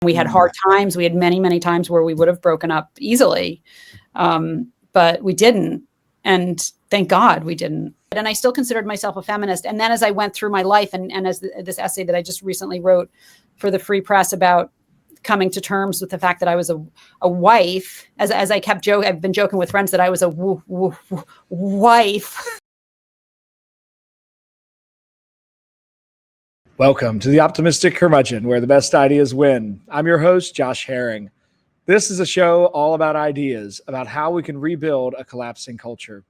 We had hard times. We had many, many times where we would have broken up easily, but we didn't. And thank God we didn't. And I still considered myself a feminist. And then as I went through my life and as this essay that I just recently wrote for the Free Press about coming to terms with the fact that I was a wife, as I kept joking, I've been joking with friends that I was a wife. Welcome to the Optimistic Curmudgeon, where the best ideas win. I'm your host, Josh Herring. This is a show all about ideas, about how we can rebuild a collapsing culture.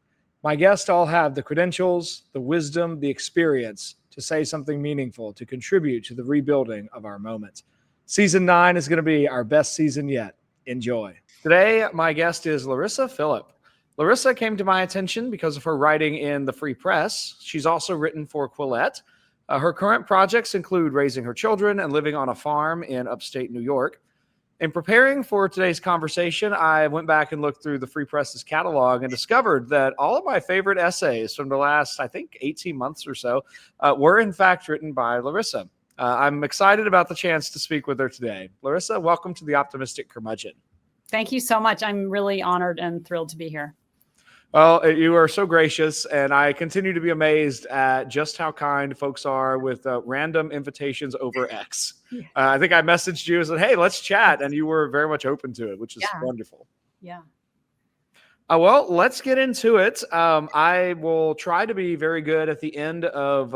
My guests all have the credentials, the wisdom, the experience to say something meaningful, to contribute to the rebuilding of our moment. Season 9 is going to be our best season yet. Enjoy. Today, my guest is Larissa Phillips. Larissa came to my attention because of her writing in the Free Press. She's also written for Quillette. Her current projects include raising her children and living on a farm in upstate New York. In preparing for today's conversation, I went back and looked through the Free Press's catalog and discovered that all of my favorite essays from the last, 18 months or so, were in fact written by Larissa. I'm excited about the chance to speak with her today. Larissa, welcome to the Optimistic Curmudgeon. Thank you so much. I'm really honored and thrilled to be here. Well, you are so gracious, and I continue to be amazed at just how kind folks are with random invitations over X. I think I messaged you and said, hey, let's chat, and you were very much open to it, which is wonderful. Yeah. Well, let's get into it. I will try to be very good at the end of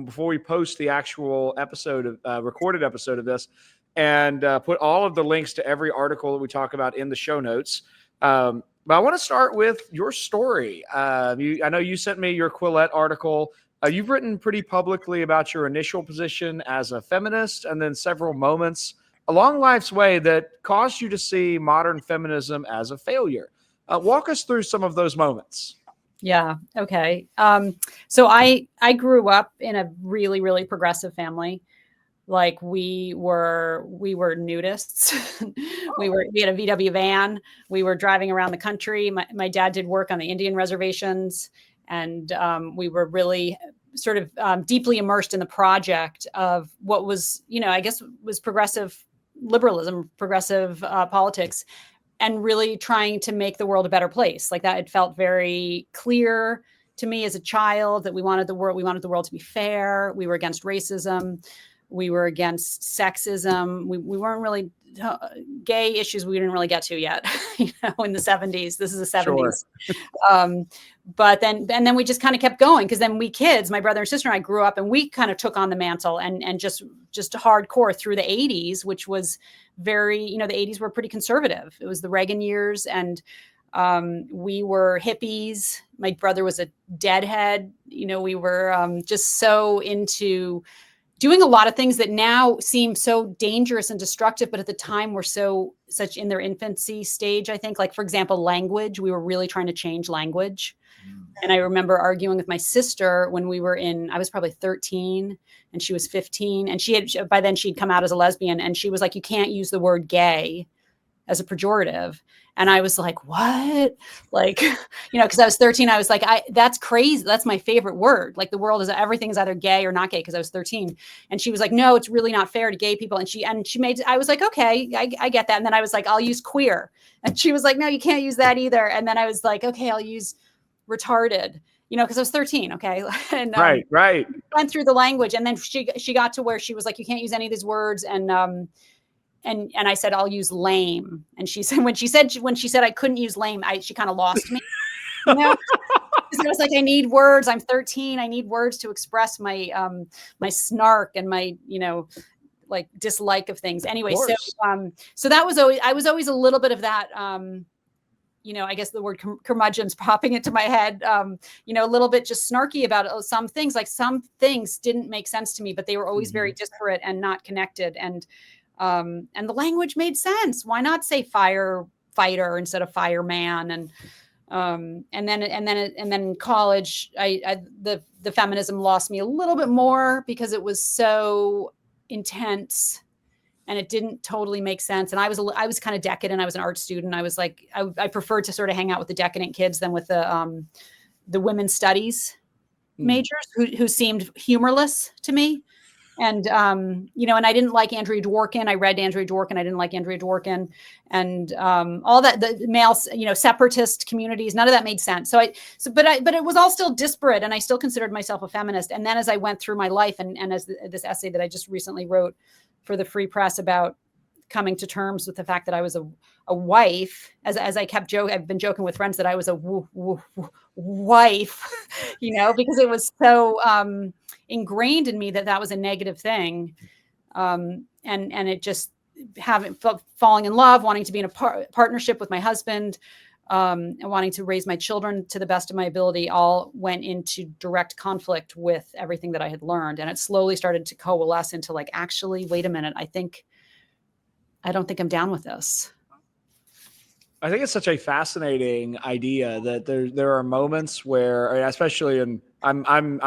before we post the actual episode, recorded episode of this, and put all of the links to every article that we talk about in the show notes. But I want to start with your story. I know you sent me your Quillette article. You've written pretty publicly about your initial position as a feminist and then several moments along life's way that caused you to see modern feminism as a failure. Walk us through some of those moments. Yeah. Okay. So I grew up in a really, really progressive family. Like we were nudists. We had a VW van. We were driving around the country. My dad did work on the Indian reservations, and we were really sort of deeply immersed in the project of what was, I guess was progressive liberalism, progressive politics, and really trying to make the world a better place. Like that, it felt very clear to me as a child that we wanted the world to be fair. We were against racism. We were against sexism. We weren't really gay issues. We didn't really get to yet, in the 70s. This is the 70s. Sure. But then we just kind of kept going, because then we kids, my brother and sister and I, grew up and we kind of took on the mantle and just hardcore through the 80s, which was very, the 80s were pretty conservative. It was the Reagan years, and we were hippies. My brother was a deadhead. We were just so into doing a lot of things that now seem so dangerous and destructive, but at the time were such in their infancy stage, I think. Like, for example, language. We were really trying to change language. And I remember arguing with my sister when I was probably 13 and she was 15. And by then she'd come out as a lesbian, and she was like, you can't use the word gay as a pejorative. And I was like, what? Like, because I was 13, I was like, that's crazy. That's my favorite word. Like, the world everything is either gay or not gay, because I was 13. And she was like, no, it's really not fair to gay people. I was like, okay, I get that. And then I was like, I'll use queer. And she was like, no, you can't use that either. And then I was like, okay, I'll use retarded, because I was 13. Okay. And right. Went through the language. And then she got to where she was like, you can't use any of these words. And I said, I'll use lame. And she said, when she said I couldn't use lame, she kind of lost me. Because I was like, I need words. I'm 13. I need words to express my my snark and my, like dislike of things. Anyway, so that was I was always a little bit of that. I guess the word curmudgeon's popping into my head. A little bit just snarky about some things. Like, some things didn't make sense to me, but they were always very disparate and not connected. And the language made sense. Why not say firefighter instead of fireman? And then in college, the feminism lost me a little bit more, because it was so intense and it didn't totally make sense. And I was kind of decadent. I was an art student. I was like, I preferred to sort of hang out with the decadent kids than with the women's studies majors who seemed humorless to me. And, and I didn't like Andrea Dworkin. I read Andrea Dworkin. I didn't like Andrea Dworkin, and all that, the male, separatist communities, none of that made sense. But it was all still disparate, and I still considered myself a feminist. And then as I went through my life, and as this essay that I just recently wrote for the Free Press about coming to terms with the fact that I was a wife, as I kept joking, I've been joking with friends that I was a wife, because it was so ingrained in me that was a negative thing. And it just falling in love, wanting to be in a partnership with my husband, and wanting to raise my children to the best of my ability, all went into direct conflict with everything that I had learned. And it slowly started to coalesce into like, actually, wait a minute, I don't think I'm down with this. I think it's such a fascinating idea that there are moments where, especially I'm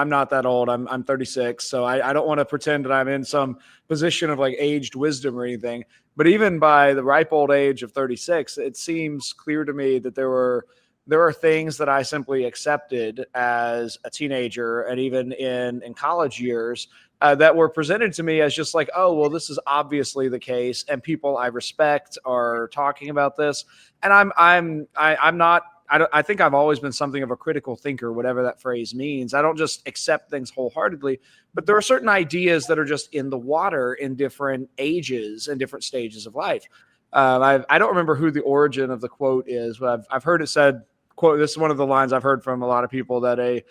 not that old. I'm 36, so I don't want to pretend that I'm in some position of like aged wisdom or anything. But even by the ripe old age of 36, it seems clear to me that there are things that I simply accepted as a teenager and even in college years that were presented to me as just like, oh, well, this is obviously the case, and people I respect are talking about this, and I'm not. I think I've always been something of a critical thinker, whatever that phrase means. I don't just accept things wholeheartedly, but there are certain ideas that are just in the water in different ages and different stages of life. I don't remember who the origin of the quote is, but I've heard it said, quote, this is one of the lines I've heard from a lot of people, that I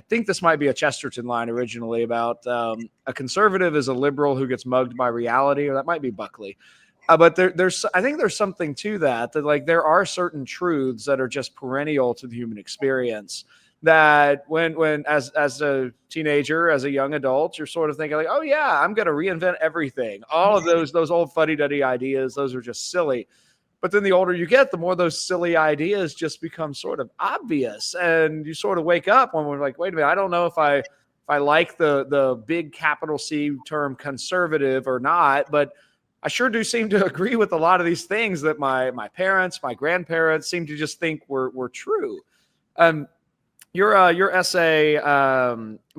think this might be a Chesterton line originally, about a conservative is a liberal who gets mugged by reality, or that might be Buckley. But I think there's something to that like there are certain truths that are just perennial to the human experience, that when as a teenager, as a young adult, you're sort of thinking like, oh yeah, I'm going to reinvent everything. All of those old fuddy-duddy ideas, those are just silly. But then the older you get, the more those silly ideas just become sort of obvious, and you sort of wake up when we're like, wait a minute, I don't know if I like the big capital C term conservative or not, but I sure do seem to agree with a lot of these things that my parents, my grandparents seem to just think were true. Your essay,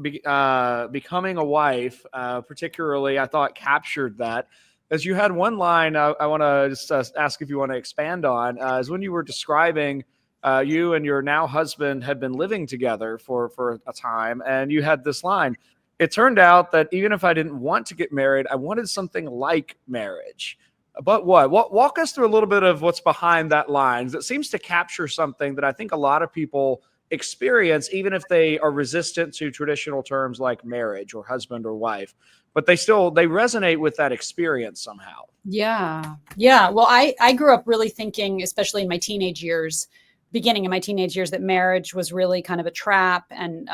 becoming a wife, particularly, I thought captured that, as you had one line I want to just ask if you want to expand on, is when you were describing you and your now husband had been living together for a time, and you had this line. It turned out that even if I didn't want to get married, I wanted something like marriage. But what? Walk us through a little bit of what's behind that line. It seems to capture something that I think a lot of people experience, even if they are resistant to traditional terms like marriage or husband or wife, but they resonate with that experience somehow. Yeah. Well, I grew up really thinking, especially in my teenage years, beginning in my teenage years, that marriage was really kind of a trap, and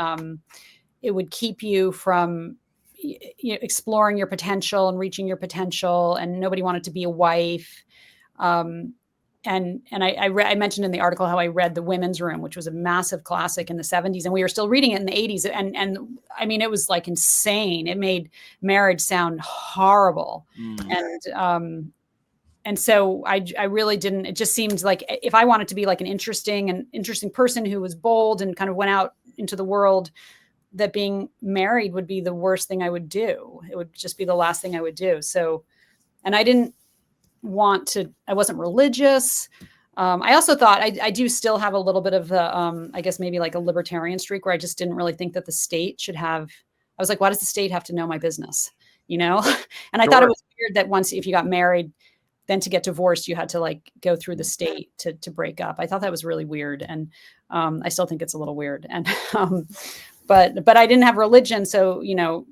it would keep you from exploring your potential and reaching your potential, and nobody wanted to be a wife. And I mentioned in the article how I read The Women's Room, which was a massive classic in the 70s, and we were still reading it in the 80s. And I mean, it was like insane. It made marriage sound horrible. And so I really didn't, it just seemed like if I wanted to be like an interesting person who was bold and kind of went out into the world, that being married would be the worst thing I would do. It would just be the last thing I would do. So, and I wasn't religious. I also thought I do still have a little bit of the, I guess maybe like a libertarian streak, where I just didn't really think that the state should have, I was like, why does the state have to know my business? And I thought it was weird that once, if you got married, then to get divorced, you had to like go through the state to break up. I thought that was really weird. And I still think it's a little weird. And, but I didn't have religion. So,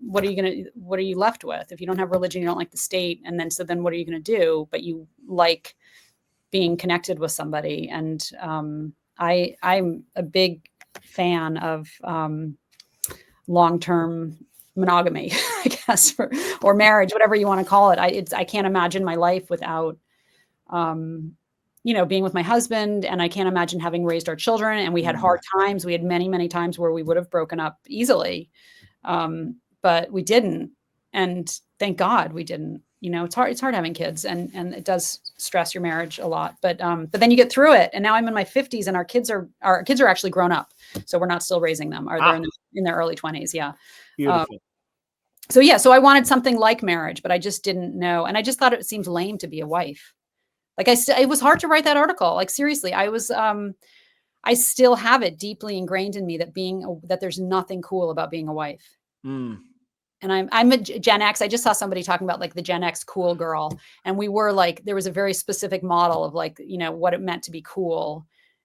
what are you left with? If you don't have religion, you don't like the state. And then what are you going to do? But you like being connected with somebody. And I'm a big fan of long-term monogamy, I guess, or marriage, whatever you want to call it. I can't imagine my life without, being with my husband, and I can't imagine having raised our children. And we had hard times. We had many, many times where we would have broken up easily. But we didn't. And thank God we didn't. It's hard having kids, and it does stress your marriage a lot, but then you get through it. And now I'm in my 50s, and our kids are actually grown up. So we're not still raising them. They're in their early 20s. Yeah. Beautiful. So yeah, so I wanted something like marriage, but I just didn't know, and I just thought it seemed lame to be a wife. Like it was hard to write that article. Like seriously, I still have it deeply ingrained in me that that there's nothing cool about being a wife. Mm. And I'm a Gen X. I just saw somebody talking about like the Gen X cool girl, and we were like, there was a very specific model of like, what it meant to be cool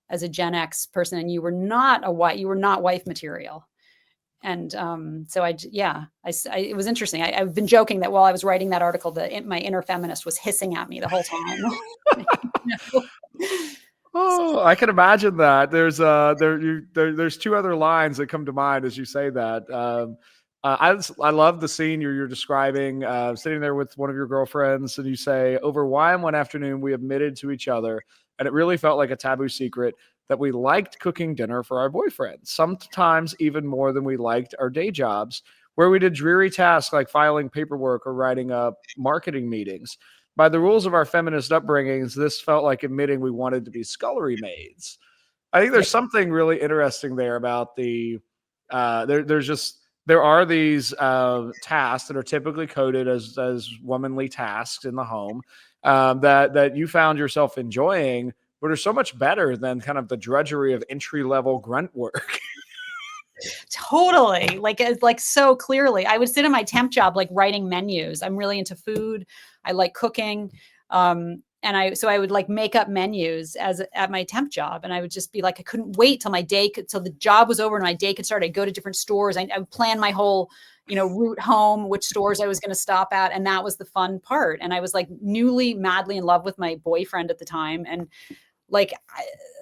as a Gen X person, and you were not wife material. And so it was interesting. I've been joking that while I was writing that article, my inner feminist was hissing at me the whole time. Oh, I can imagine that. There's two other lines that come to mind as you say that. I love the scene you're describing, sitting there with one of your girlfriends, and you say, "Over wine one afternoon, we admitted to each other, and it really felt like a taboo secret that we liked cooking dinner for our boyfriends, sometimes even more than we liked our day jobs, where we did dreary tasks like filing paperwork or writing up marketing meetings. By the rules of our feminist upbringings, this felt like admitting we wanted to be scullery maids." I think Yeah. there's something really interesting there about there are these tasks that are typically coded as womanly tasks in the home, that you found yourself enjoying, but are so much better than kind of the drudgery of entry level grunt work. Totally. Like so clearly. I would sit in my temp job, like writing menus. I'm really into food. I like cooking. And I would like make up menus at my temp job. And I would just be like, I couldn't wait till till the job was over and my day could start. I'd go to different stores. I would plan my whole, route home, which stores I was going to stop at. And that was the fun part. And I was like madly in love with my boyfriend at the time. And like,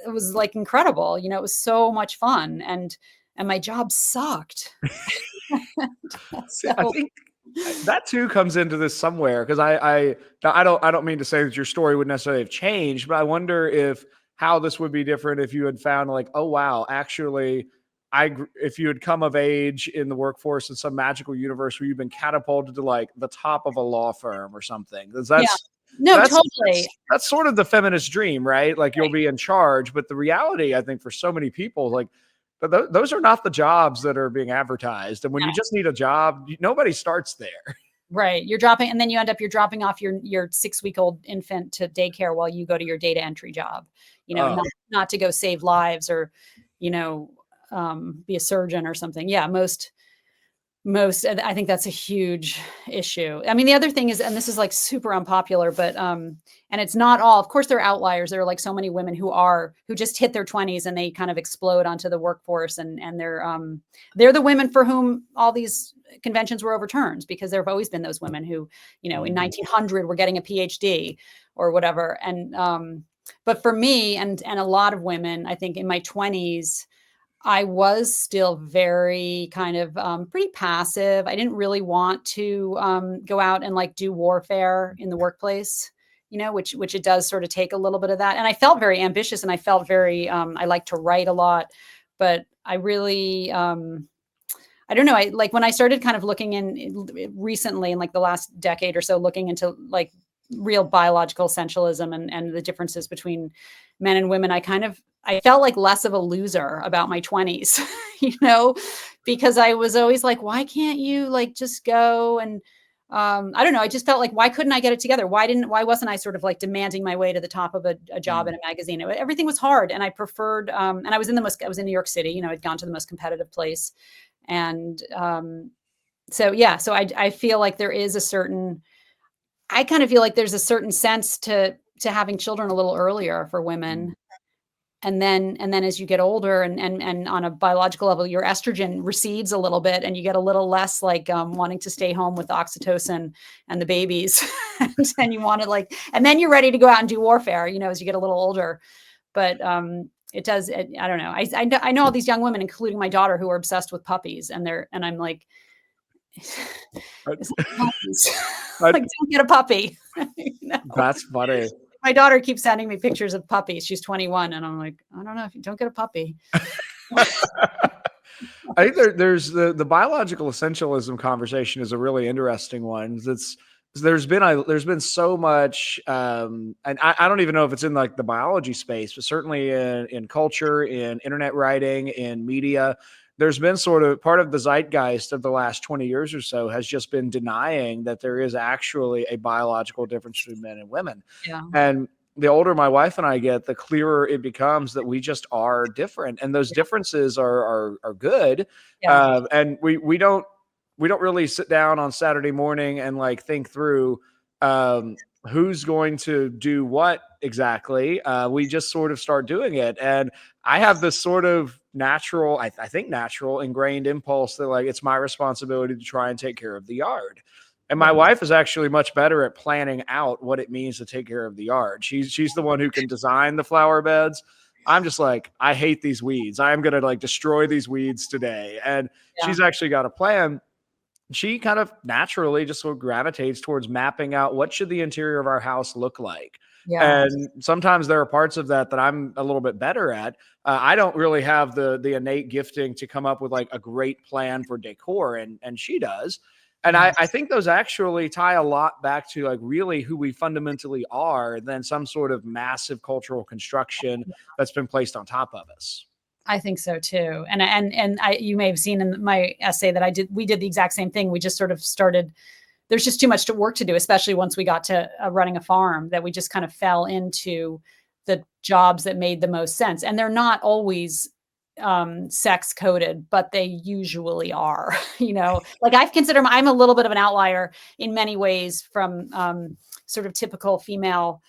it was like incredible, it was so much fun. And my job sucked. See, I So think that too comes into this somewhere because I don't mean to say that your story would necessarily have changed, but I wonder if how this would be different if you had found like, oh wow, actually, if you had come of age in the workforce in some magical universe where you've been catapulted to like the top of a law firm or something. Because yeah. No, that's totally. that's sort of the feminist dream, right? Like you'll be in charge, but the reality, I think, for so many people, like those are not the jobs that are being advertised. And when you just need a job, nobody starts there. Right. You're dropping off your 6-week-old infant to daycare while you go to your data entry job, Oh, not to go save lives or, be a surgeon or something. Yeah. I think that's a huge issue. I mean, the other thing is, and this is like super unpopular, but and it's not all, of course there are outliers. There are like so many women who just hit their 20s and they kind of explode onto the workforce, and they're the women for whom all these conventions were overturned, because there have always been those women who, in 1900 were getting a PhD or whatever. And but for me and a lot of women, I think in my 20s, I was still very kind of pretty passive. I didn't really want to go out and like do warfare in the workplace, which it does sort of take a little bit of that. And I felt very ambitious, and I felt very, I like to write a lot, but I really, I don't know. I like when I started kind of looking in recently in like the last decade or so, looking into like real biological essentialism and the differences between men and women, I felt like less of a loser about my 20s, because I was always like, why can't you like just go and I don't know. I just felt like, why couldn't I get it together? Why wasn't I sort of like demanding my way to the top of a job in a magazine? Everything was hard, and I preferred. And I was in New York City. I'd gone to the most competitive place, and so yeah. So I feel like there is a certain. I kind of feel like there's a certain sense to having children a little earlier for women. And then as you get older and on a biological level, your estrogen recedes a little bit, and you get a little less like wanting to stay home with the oxytocin and the babies. And you want to like, and then you're ready to go out and do warfare, as you get a little older. But I don't know. I know all these young women, including my daughter, who are obsessed with puppies, and I'm like, it's like puppies. Like, don't get a puppy. that's funny. My daughter keeps sending me pictures of puppies. She's 21, and I'm like, I don't know, if you don't get a puppy. I think there's the biological essentialism conversation is a really interesting one. There's been so much, and I don't even know if it's in like the biology space, but certainly in culture, in internet writing, in media, there's been sort of part of the zeitgeist of the last 20 years or so has just been denying that there is actually a biological difference between men and women. Yeah. And the older my wife and I get, the clearer it becomes that we just are different, and those differences are good. Yeah. And we don't really sit down on Saturday morning and like think through who's going to do what exactly. We just sort of start doing it, and I have this sort of natural, I think natural, ingrained impulse that like it's my responsibility to try and take care of the yard. And my Yeah. wife is actually much better at planning out what it means to take care of the yard. She's the one who can design the flower beds. I'm just like, I hate these weeds. I'm gonna like destroy these weeds today. And Yeah. she's actually got a plan. She kind of naturally just sort of gravitates towards mapping out what should the interior of our house look like. Yeah. And sometimes there are parts of that that I'm a little bit better at. I don't really have the innate gifting to come up with like a great plan for decor, and she does. And Yeah. I think those actually tie a lot back to like really who we fundamentally are than some sort of massive cultural construction that's been placed on top of us. I think so too. And you may have seen in my essay that we did the exact same thing. We just sort of started, there's just too much work to do, especially once we got to running a farm, that we just kind of fell into the jobs that made the most sense. And they're not always sex coded, but they usually are. Like I'm a little bit of an outlier in many ways from sort of typical female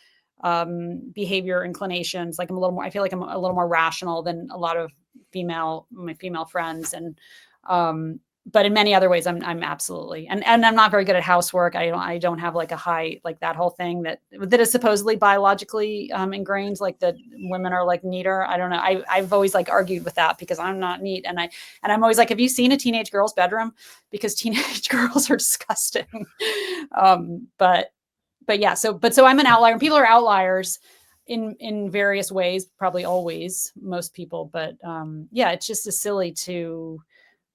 behavior inclinations. Like I feel like I'm a little more rational than a lot of my female friends. And but in many other ways, I'm absolutely, and I'm not very good at housework. I don't have like a high, like that whole thing that is supposedly biologically ingrained, like that women are like neater. I don't know. I've always like argued with that because I'm not neat, and I'm always like, have you seen a teenage girl's bedroom? Because teenage girls are disgusting. But yeah, so I'm an outlier, and people are outliers in various ways, probably always, most people. But yeah, it's just as silly to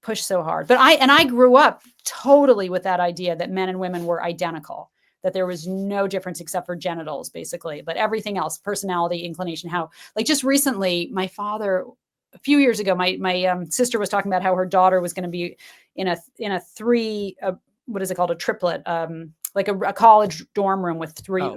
push so hard. But I grew up totally with that idea that men and women were identical, that there was no difference except for genitals, basically, but everything else, personality, inclination, how, like, just recently, my father, a few years ago, my sister was talking about how her daughter was going to be in a three, what is it called, a triplet, like a college dorm room with three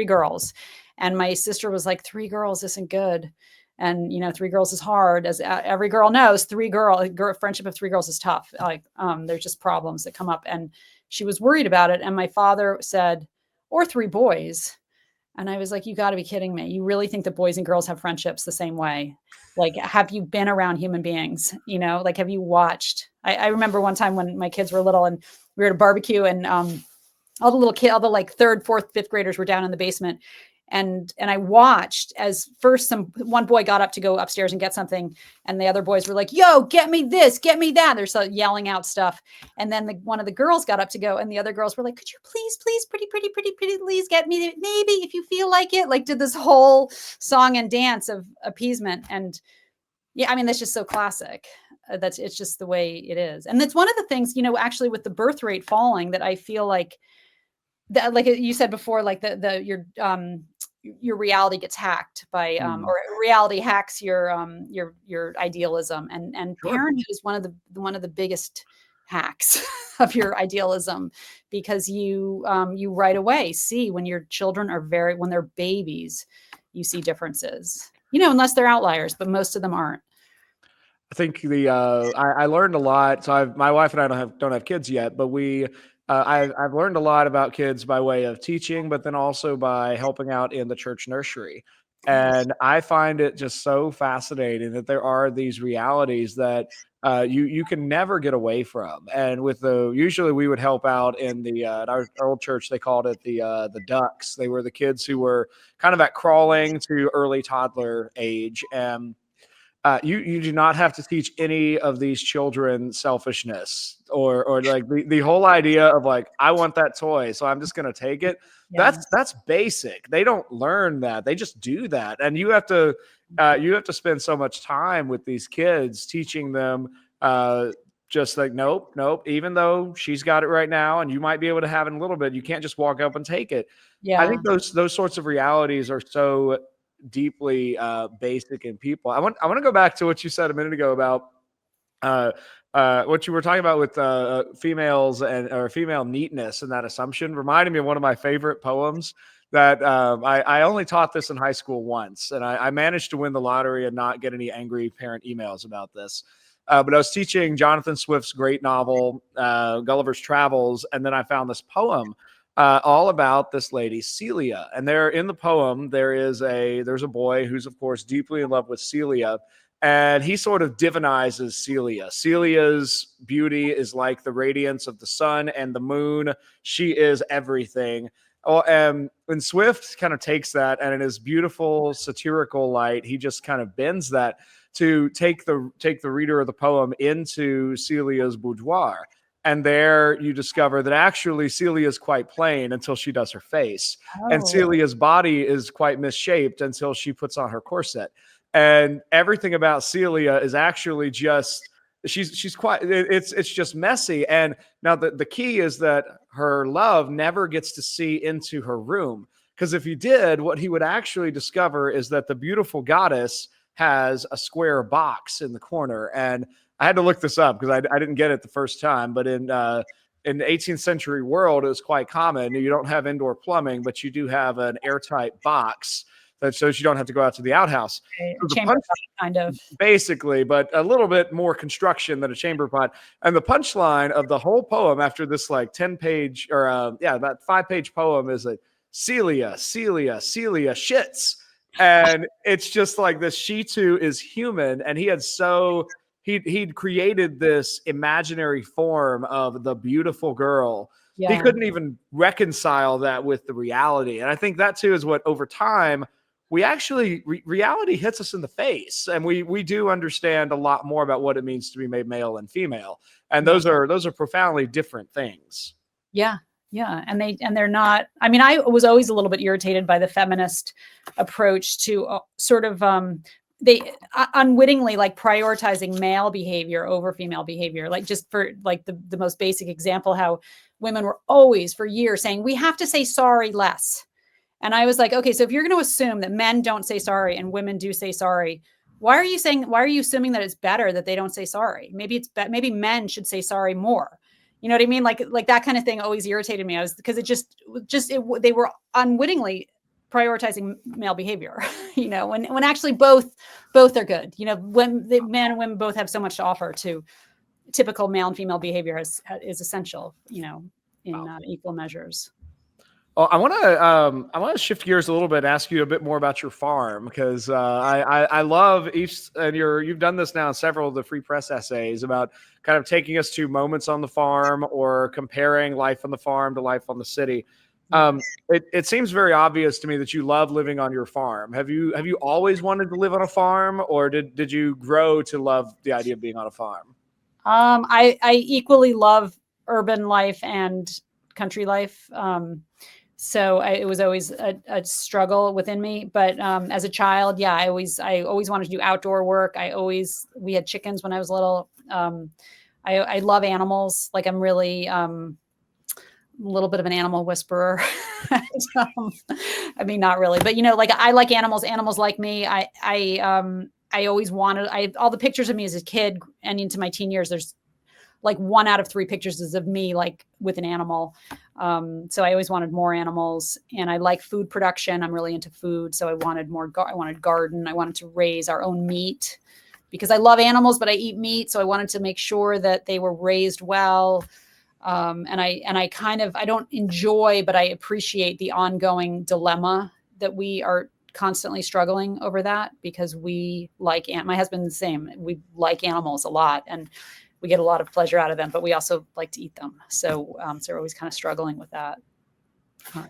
girls. And my sister was like, 3 girls isn't good. And, 3 girls is hard. As every girl knows, friendship of 3 girls is tough. Like, there's just problems that come up. And she was worried about it. And my father said, or 3 boys. And I was like, you got to be kidding me. You really think that boys and girls have friendships the same way? Like, have you been around human beings? Like, have you watched? I remember one time when my kids were little and we were at a barbecue, and all the little kids, all the like 3rd, 4th, 5th graders were down in the basement. And I watched as first one boy got up to go upstairs and get something. And the other boys were like, yo, get me this, get me that. They're so yelling out stuff. And then one of the girls got up to go, and the other girls were like, could you please, pretty, please get me, maybe if you feel like it, like did this whole song and dance of appeasement. And yeah, I mean, that's just so classic. It's just the way it is. And that's one of the things, actually with the birth rate falling, that I feel like, that, like you said before, like your reality gets hacked by or reality hacks your idealism, and Sure. parenthood is one of the biggest hacks of your idealism, because you right away see when your children are when they're babies, you see differences, unless they're outliers, but most of them aren't. I think I learned a lot. So my wife and I don't have kids yet, but I've learned a lot about kids by way of teaching, but then also by helping out in the church nursery. Nice. And I find it just so fascinating that there are these realities that you can never get away from. And usually we would help out in at our old church. They called it the ducks. They were the kids who were kind of at crawling to early toddler age, and you do not have to teach any of these children selfishness or like the whole idea of like, I want that toy, so I'm just going to take it. Yeah. That's basic. They don't learn that. They just do that. And you have to spend so much time with these kids teaching them just like, nope. Even though she's got it right now and you might be able to have it in a little bit, you can't just walk up and take it. I Yeah. think those sorts of realities are so deeply basic in people. I want to go back to what you said a minute ago about uh, what you were talking about with females or female neatness and that assumption reminded me of one of my favorite poems that I only taught this in high school once, and I managed to win the lottery and not get any angry parent emails about this. But I was teaching Jonathan Swift's great novel, Gulliver's Travels, and then I found this poem all about this lady Celia. And there in the poem, there's a boy who's of course deeply in love with Celia, and he sort of divinizes Celia. Celia's beauty is like the radiance of the sun and the moon. She is everything. Oh, and Swift kind of takes that, and in his beautiful satirical light, he just kind of bends that to take the reader of the poem into Celia's boudoir. And there you discover that actually Celia is quite plain until she does her face. And Oh, Celia's body is quite misshaped until she puts on her corset. And everything about Celia is actually just she's quite it's just messy. And now the key is that her love never gets to see into her room. Because if he did, what he would actually discover is that the beautiful goddess has a square box in the corner. And I had to look this up because I didn't get it the first time. But in the 18th century world, it was quite common. You don't have indoor plumbing, but you do have an airtight box that shows you don't have to go out to the outhouse. So the chamber punch, pot, kind of. basically, but a little bit more construction than a chamber pot. And the punchline of the whole poem after this like 10-page or about 5-page poem is like Celia shits. And it's just like this. She too is human, and he'd created this imaginary form of the beautiful girl. He Yeah. couldn't even reconcile that with the reality. And I think that too is what over time we actually reality hits us in the face, and we do understand a lot more about what it means to be made male and female. And Yeah. those are profoundly different things. Yeah. Yeah. And they're not, I mean, I was always a little bit irritated by the feminist approach to sort of, they unwittingly like prioritizing male behavior over female behavior. Like just for like the most basic example, how women were always for years saying, we have to say sorry less. And I was like, okay, so if you're going to assume that men don't say sorry and women do say sorry, why are you assuming that it's better that they don't say sorry? Maybe maybe men should say sorry more. You know what I mean? Like that kind of thing always irritated me. Because they were unwittingly prioritizing male behavior, when actually both are good. When the men and women both have so much to offer to typical male and female behavior is essential, in equal measures. Oh, I want to shift gears a little bit and ask you a bit more about your farm because I love each and you've done this now in several of the Free Press essays about kind of taking us to moments on the farm or comparing life on the farm to life on the city. It seems very obvious to me that you love living on your farm. Have you always wanted to live on a farm, or did you grow to love the idea of being on a farm? I equally love urban life and country life. So it was always a struggle within me. But as a child, yeah, I always wanted to do outdoor work. We had chickens when I was little. I love animals. Like I'm really a little bit of an animal whisperer. I mean, not really, but like I like animals. Animals like me. I always wanted. All the pictures of me as a kid and into my teen years. There's like 1 out of 3 pictures is of me like with an animal. So I always wanted more animals, and I like food production. I'm really into food. So I wanted more, I wanted garden. I wanted to raise our own meat because I love animals, but I eat meat. So I wanted to make sure that they were raised well. And I don't enjoy, but I appreciate the ongoing dilemma that we are constantly struggling over that because my husband's the same. We like animals a lot, and we get a lot of pleasure out of them, but we also like to eat them. So we're always kind of struggling with that.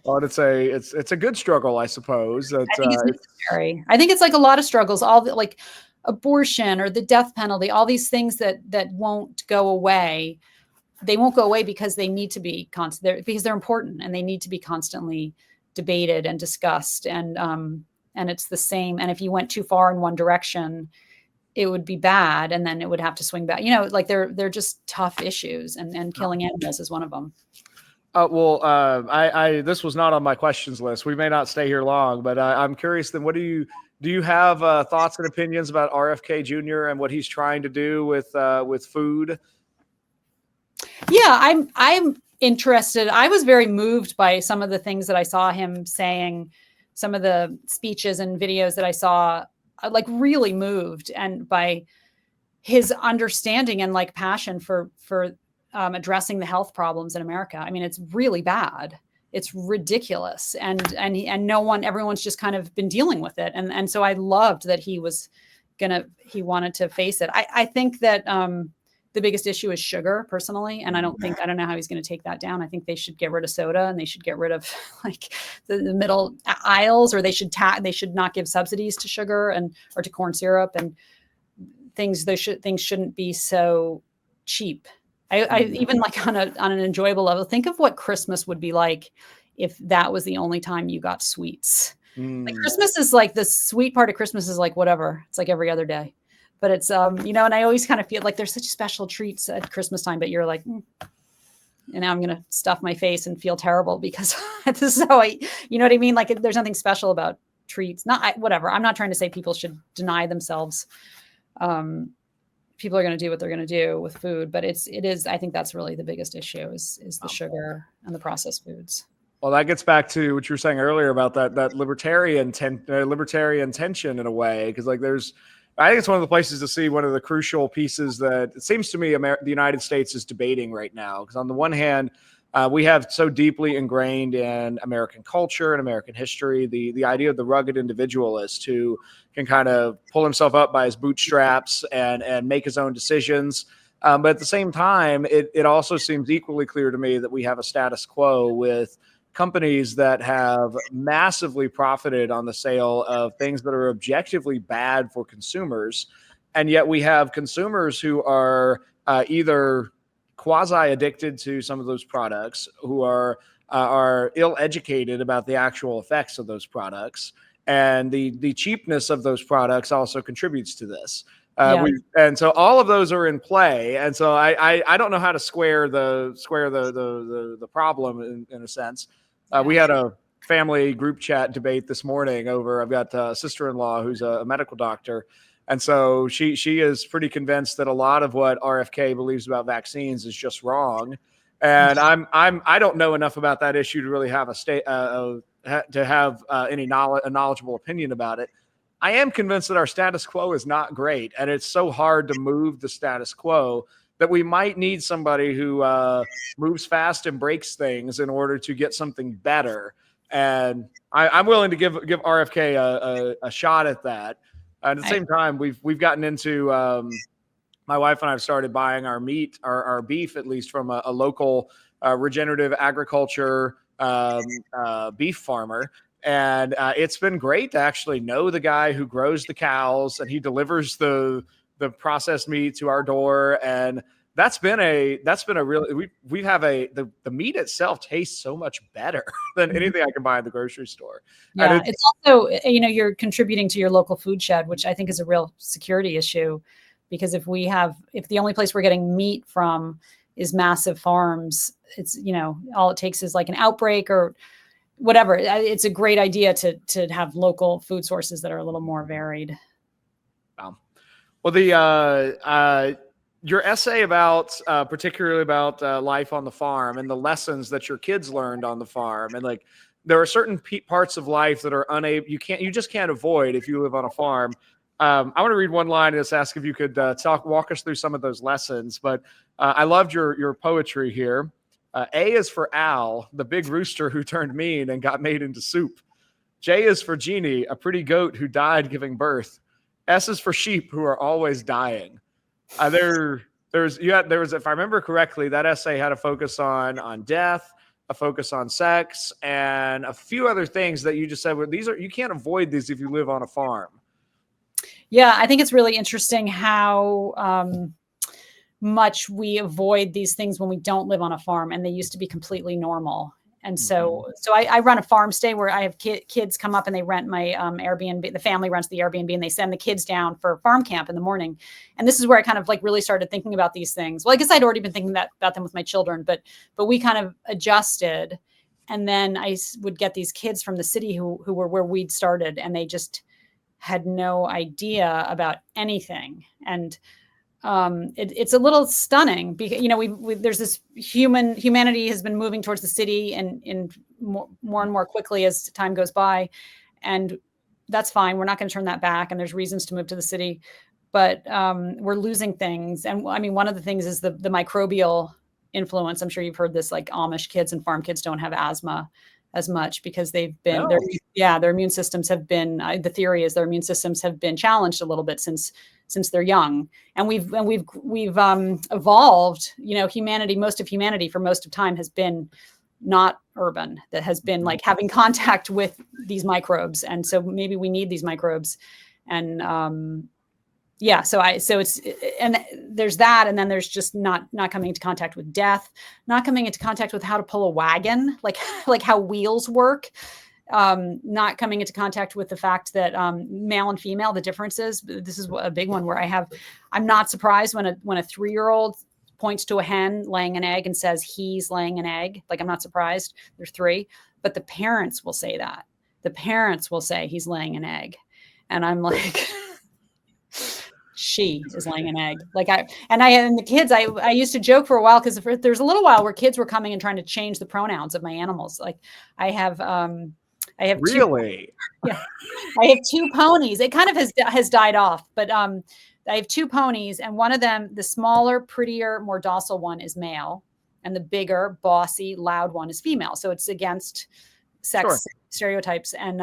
Well, it's a good struggle, I suppose. I think it's necessary. I think it's like a lot of struggles, all the like abortion or the death penalty, all these things that won't go away. They won't go away because they need to be constant, because they're important and they need to be constantly debated and discussed. And it's the same. And if you went too far in one direction, it would be bad, and then it would have to swing back. Like they're just tough issues, and killing animals is one of them. This was not on my questions list. We may not stay here long, but I'm curious. Then, do you have thoughts and opinions about RFK Jr. and what he's trying to do with food? Yeah, I'm interested. I was very moved by some of the things that I saw him saying, some of the speeches and videos that I saw, like really moved and by his understanding and like passion for addressing the health problems in America. I mean, it's really bad. It's ridiculous, and everyone's just kind of been dealing with it, and so I loved that he wanted to face it. I think that the biggest issue is sugar, personally, and I don't know how he's going to take that down. I think they should get rid of soda, and they should get rid of like the middle aisles, or they should not give subsidies to sugar or to corn syrup and things shouldn't be so cheap. I even like on an enjoyable level, think of what Christmas would be like if that was the only time you got sweets. Like Christmas is like, the sweet part of Christmas is like whatever. It's like every other day. But it's and I always kind of feel like there's such special treats at Christmas time, but you're like, and now I'm going to stuff my face and feel terrible because this is how you know what I mean? Like there's nothing special about treats. Whatever. I'm not trying to say people should deny themselves. People are going to do what they're going to do with food, but it is, I think that's really the biggest issue is the sugar and the processed foods. Well, that gets back to what you were saying earlier about that libertarian tension in a way, because like I think it's one of the places to see one of the crucial pieces that it seems to me the United States is debating right now. Because on the one hand, we have so deeply ingrained in American culture and American history the idea of the rugged individualist who can kind of pull himself up by his bootstraps and make his own decisions. But at the same time, it also seems equally clear to me that we have a status quo with companies that have massively profited on the sale of things that are objectively bad for consumers. And yet we have consumers who are either quasi addicted to some of those products, who are ill-educated about the actual effects of those products. And the cheapness of those products also contributes to this. And so all of those are in play. And so I don't know how to square the problem in a sense. We had a family group chat debate this morning I've got a sister-in-law who's a medical doctor. And so she is pretty convinced that a lot of what RFK believes about vaccines is just wrong. And I don't know enough about that issue to really have any knowledgeable opinion about it. I am convinced that our status quo is not great, and it's so hard to move the status quo that we might need somebody who moves fast and breaks things in order to get something better. And I'm willing to give RFK a shot at that. At the same time, we've gotten into my wife and I have started buying our meat, our beef, at least from a local regenerative agriculture beef farmer. And it's been great to actually know the guy who grows the cows, and he delivers the processed meat to our door. And that's been a really, the meat itself tastes so much better than anything I can buy at the grocery store. Yeah, and it's also, you're contributing to your local food shed, which I think is a real security issue, because if the only place we're getting meat from is massive farms, it's, all it takes is like an outbreak or whatever. It's a great idea to have local food sources that are a little more varied. Well, your essay about particularly about life on the farm and the lessons that your kids learned on the farm, and like there are certain parts of life that are you just can't avoid if you live on a farm. I want to read one line and just ask if you could walk us through some of those lessons. But I loved your poetry here. A is for Al, the big rooster who turned mean and got made into soup. J is for Jeannie, a pretty goat who died giving birth. S is for sheep who are always dying. There was, if I remember correctly, that essay had a focus on death, a focus on sex, and a few other things that you just said. Well, you can't avoid these if you live on a farm. Yeah, I think it's really interesting how much we avoid these things when we don't live on a farm, and they used to be completely normal. And so I run a farm stay where I have kids come up and they rent my Airbnb. The family rents the Airbnb and they send the kids down for farm camp in the morning. And this is where I kind of like really started thinking about these things. Well, I guess I'd already been thinking about them with my children, but we kind of adjusted. And then I would get these kids from the city who were where we'd started, and they just had no idea about anything. And it's a little stunning because, there's this humanity has been moving towards the city and in more and more quickly as time goes by. And that's fine. We're not going to turn that back. And there's reasons to move to the city, but we're losing things. And I mean, one of the things is the microbial influence. I'm sure you've heard this, like Amish kids and farm kids don't have asthma as much because they've been, their immune systems have been, the theory is their immune systems have been challenged a little bit since they're young. And we've evolved, humanity, most of humanity for most of time has been not urban, that has been like having contact with these microbes. And so maybe we need these microbes. And so it's, and there's that. And then there's just not coming into contact with death, not coming into contact with how to pull a wagon, like how wheels work, not coming into contact with the fact that male and female, the differences. This is a big one where I'm not surprised when a 3-year-old points to a hen laying an egg and says he's laying an egg. Like, I'm not surprised. There's 3, but the parents will say that. The parents will say he's laying an egg. And I'm like, she is laying an egg. And the kids, I used to joke for a while because there's a little while where kids were coming and trying to change the pronouns of my animals. Like I have really? I have 2 ponies. It kind of has died off, but I have 2 ponies, and one of them, the smaller, prettier, more docile one is male, and the bigger, bossy, loud one is female. So it's against sex stereotypes, and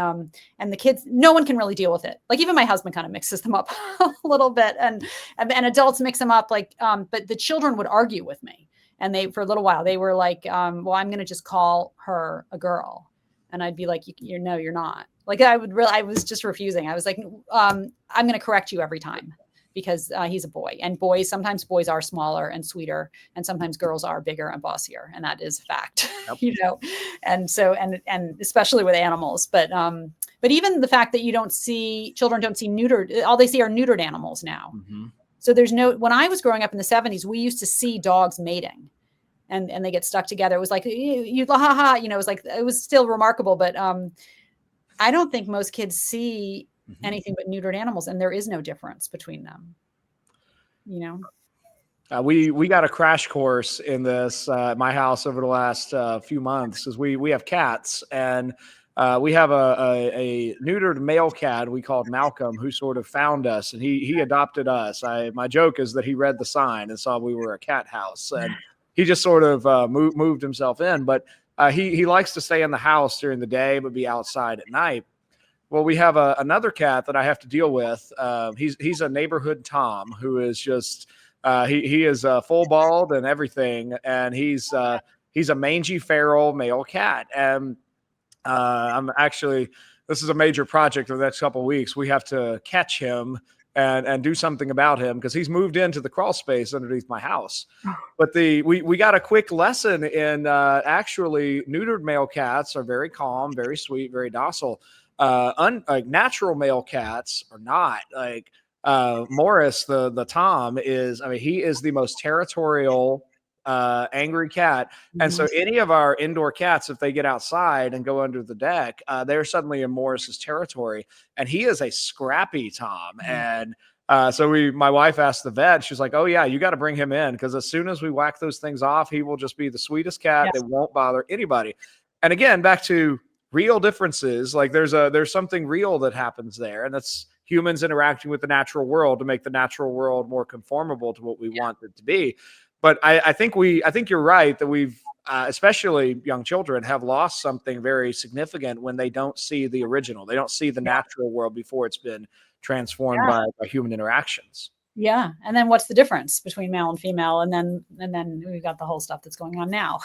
the kids, no one can really deal with it. Like even my husband kind of mixes them up a little bit, and adults mix them up. Like, but the children would argue with me, and for a little while they were like, well, I'm going to just call her a girl. And I'd be like, no, you're not. Like I was just refusing. I was like, I'm going to correct you every time because he's a boy, and sometimes boys are smaller and sweeter, and sometimes girls are bigger and bossier. And that is a fact, yep. And so, and especially with animals, but even the fact that children don't see neutered, all they see are neutered animals now. Mm-hmm. So when I was growing up in the 70s, we used to see dogs mating. And they get stuck together. It was like, you ha ha, it was still remarkable, but I don't think most kids see anything but neutered animals, and there is no difference between them. We got a crash course in this at my house over the last few months, because we have cats, and we have a neutered male cat we called Malcolm, who sort of found us, and he adopted us. My joke is that he read the sign and saw we were a cat house, and he just sort of moved himself in, but he likes to stay in the house during the day, but be outside at night. Well, we have another cat that I have to deal with. He's a neighborhood Tom who is just he is full bald and everything, and he's a mangy feral male cat. And this is a major project of the next couple of weeks. We have to catch him and do something about him because he's moved into the crawl space underneath my house. But we got a quick lesson in actually neutered male cats are very calm, very sweet, very docile. Like natural male cats are not. Like Morris, the Tom is. I mean, he is the most territorial, angry cat. And so any of our indoor cats, if they get outside and go under the deck, they're suddenly in Morris's territory. And he is a scrappy Tom. And so my wife asked the vet, she's like, oh yeah, you got to bring him in, because as soon as we whack those things off, he will just be the sweetest cat. Yes. That won't bother anybody. And again, back to real differences. Like there's something real that happens there. And that's humans interacting with the natural world to make the natural world more conformable to what we want it to be. But I think you're right that we've, especially young children, have lost something very significant when they don't see the original. They don't see the natural world before it's been transformed by human interactions. Yeah. And then what's the difference between male and female? And then we've got the whole stuff that's going on now.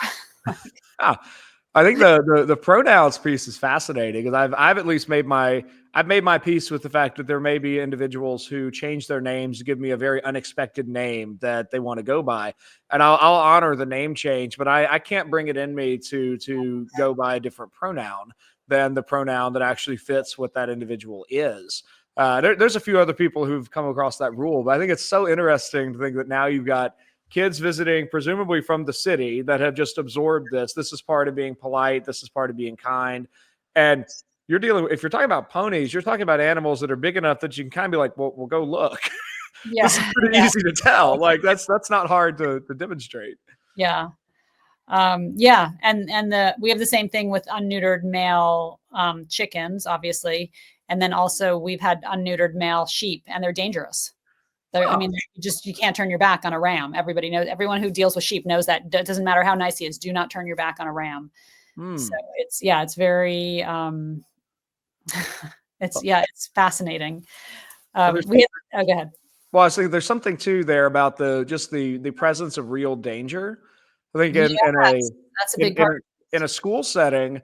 I think the pronouns piece is fascinating because I've at least I've made my peace with the fact that there may be individuals who change their names to give me a very unexpected name that they want to go by, and I'll honor the name change, but I can't bring it in me to go by a different pronoun than the pronoun that actually fits what that individual is. There's a few other people who've come across that rule, but I think it's so interesting to think that now you've got kids visiting, presumably from the city, that have just absorbed this. This is part of being polite. This is part of being kind. And you're dealing with, if you're talking about ponies, you're talking about animals that are big enough that you can kind of be like, well go look. Yeah. This is pretty easy to tell. Like that's not hard to demonstrate. Yeah. Yeah. And we have the same thing with unneutered male chickens, obviously. And then also we've had unneutered male sheep, and they're dangerous. I mean, you can't turn your back on a ram. Everybody knows, everyone who deals with sheep knows that. It doesn't matter how nice he is. Do not turn your back on a ram. So it's very, it's fascinating. Well, Go ahead. Well, I think there's something too there about the presence of real danger. I think Yes, that's a big part. in a school setting,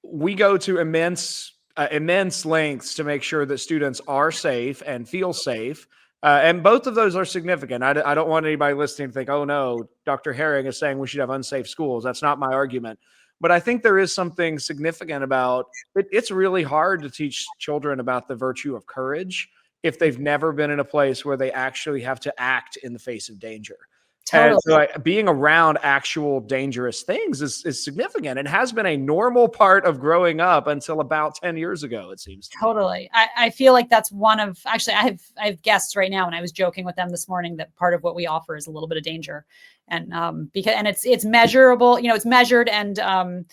we go to immense lengths to make sure that students are safe and feel safe. And both of those are significant. I don't want anybody listening to think, oh no, Dr. Herring is saying we should have unsafe schools. That's not my argument. But I think there is something significant about it. It's really hard to teach children about the virtue of courage if they've never been in a place where they actually have to act in the face of danger. Totally. And so being around actual dangerous things is significant and has been a normal part of growing up until about 10 years ago, it seems. Totally. I feel like that's actually, I have guests right now, and I was joking with them this morning that part of what we offer is a little bit of danger. And it's measurable, it's measured, and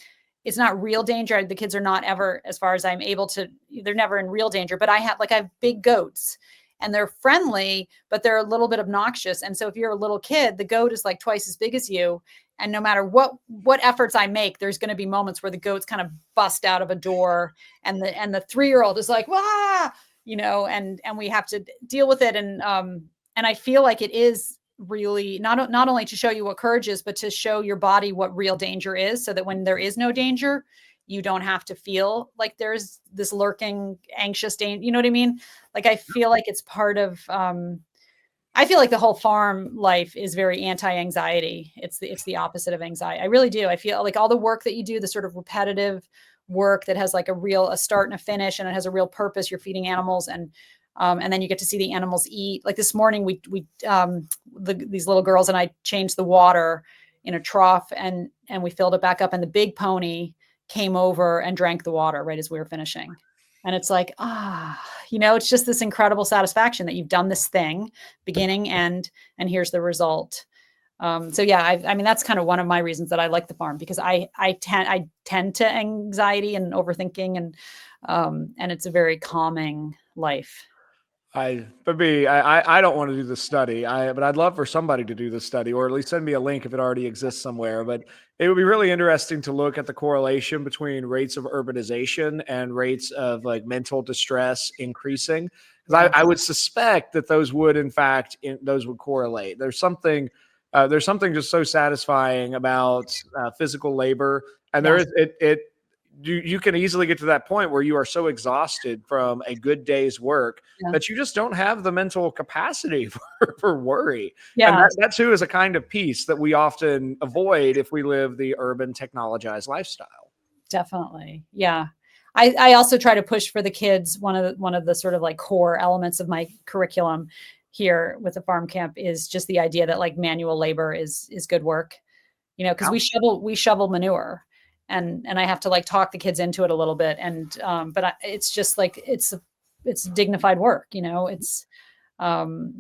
it's not real danger. The kids are not ever, as far as I'm able to, they're never in real danger, but I have big goats, and they're friendly, but they're a little bit obnoxious. And so if you're a little kid, the goat is like twice as big as you. And no matter what efforts I make, there's going to be moments where the goats kind of bust out of a door, and the 3-year-old is like, wah, and we have to deal with it. And I feel like it is really not only to show you what courage is, but to show your body what real danger is, so that when there is no danger, you don't have to feel like there's this lurking anxious danger. You know what I mean? Like, I feel like it's part of, I feel like the whole farm life is very anti-anxiety. It's the opposite of anxiety. I really do. I feel like all the work that you do, the sort of repetitive work that has like a start and a finish, and it has a real purpose. You're feeding animals, and then you get to see the animals eat. Like this morning, these little girls and I changed the water in a trough, and we filled it back up, and the big pony came over and drank the water right as we were finishing. And it's like, it's just this incredible satisfaction that you've done this thing, beginning, end, and here's the result. So yeah, I mean, that's kind of one of my reasons that I like the farm, because I tend to anxiety and overthinking, and it's a very calming life. I don't want to do the study. But I'd love for somebody to do the study, or at least send me a link if it already exists somewhere. But it would be really interesting to look at the correlation between rates of urbanization and rates of like mental distress increasing. Because I would suspect that those would, in fact, those would correlate. There's something just so satisfying about physical labor, and there is you can easily get to that point where you are so exhausted from a good day's work that you just don't have the mental capacity for worry. Yeah. And that too is a kind of peace that we often avoid if we live the urban technologized lifestyle. Definitely. Yeah. I also try to push for the kids. One of the sort of like core elements of my curriculum here with the farm camp is just the idea that like manual labor is good work, because we shovel manure. And I have to like talk the kids into it a little bit. But it's just like, it's dignified work, it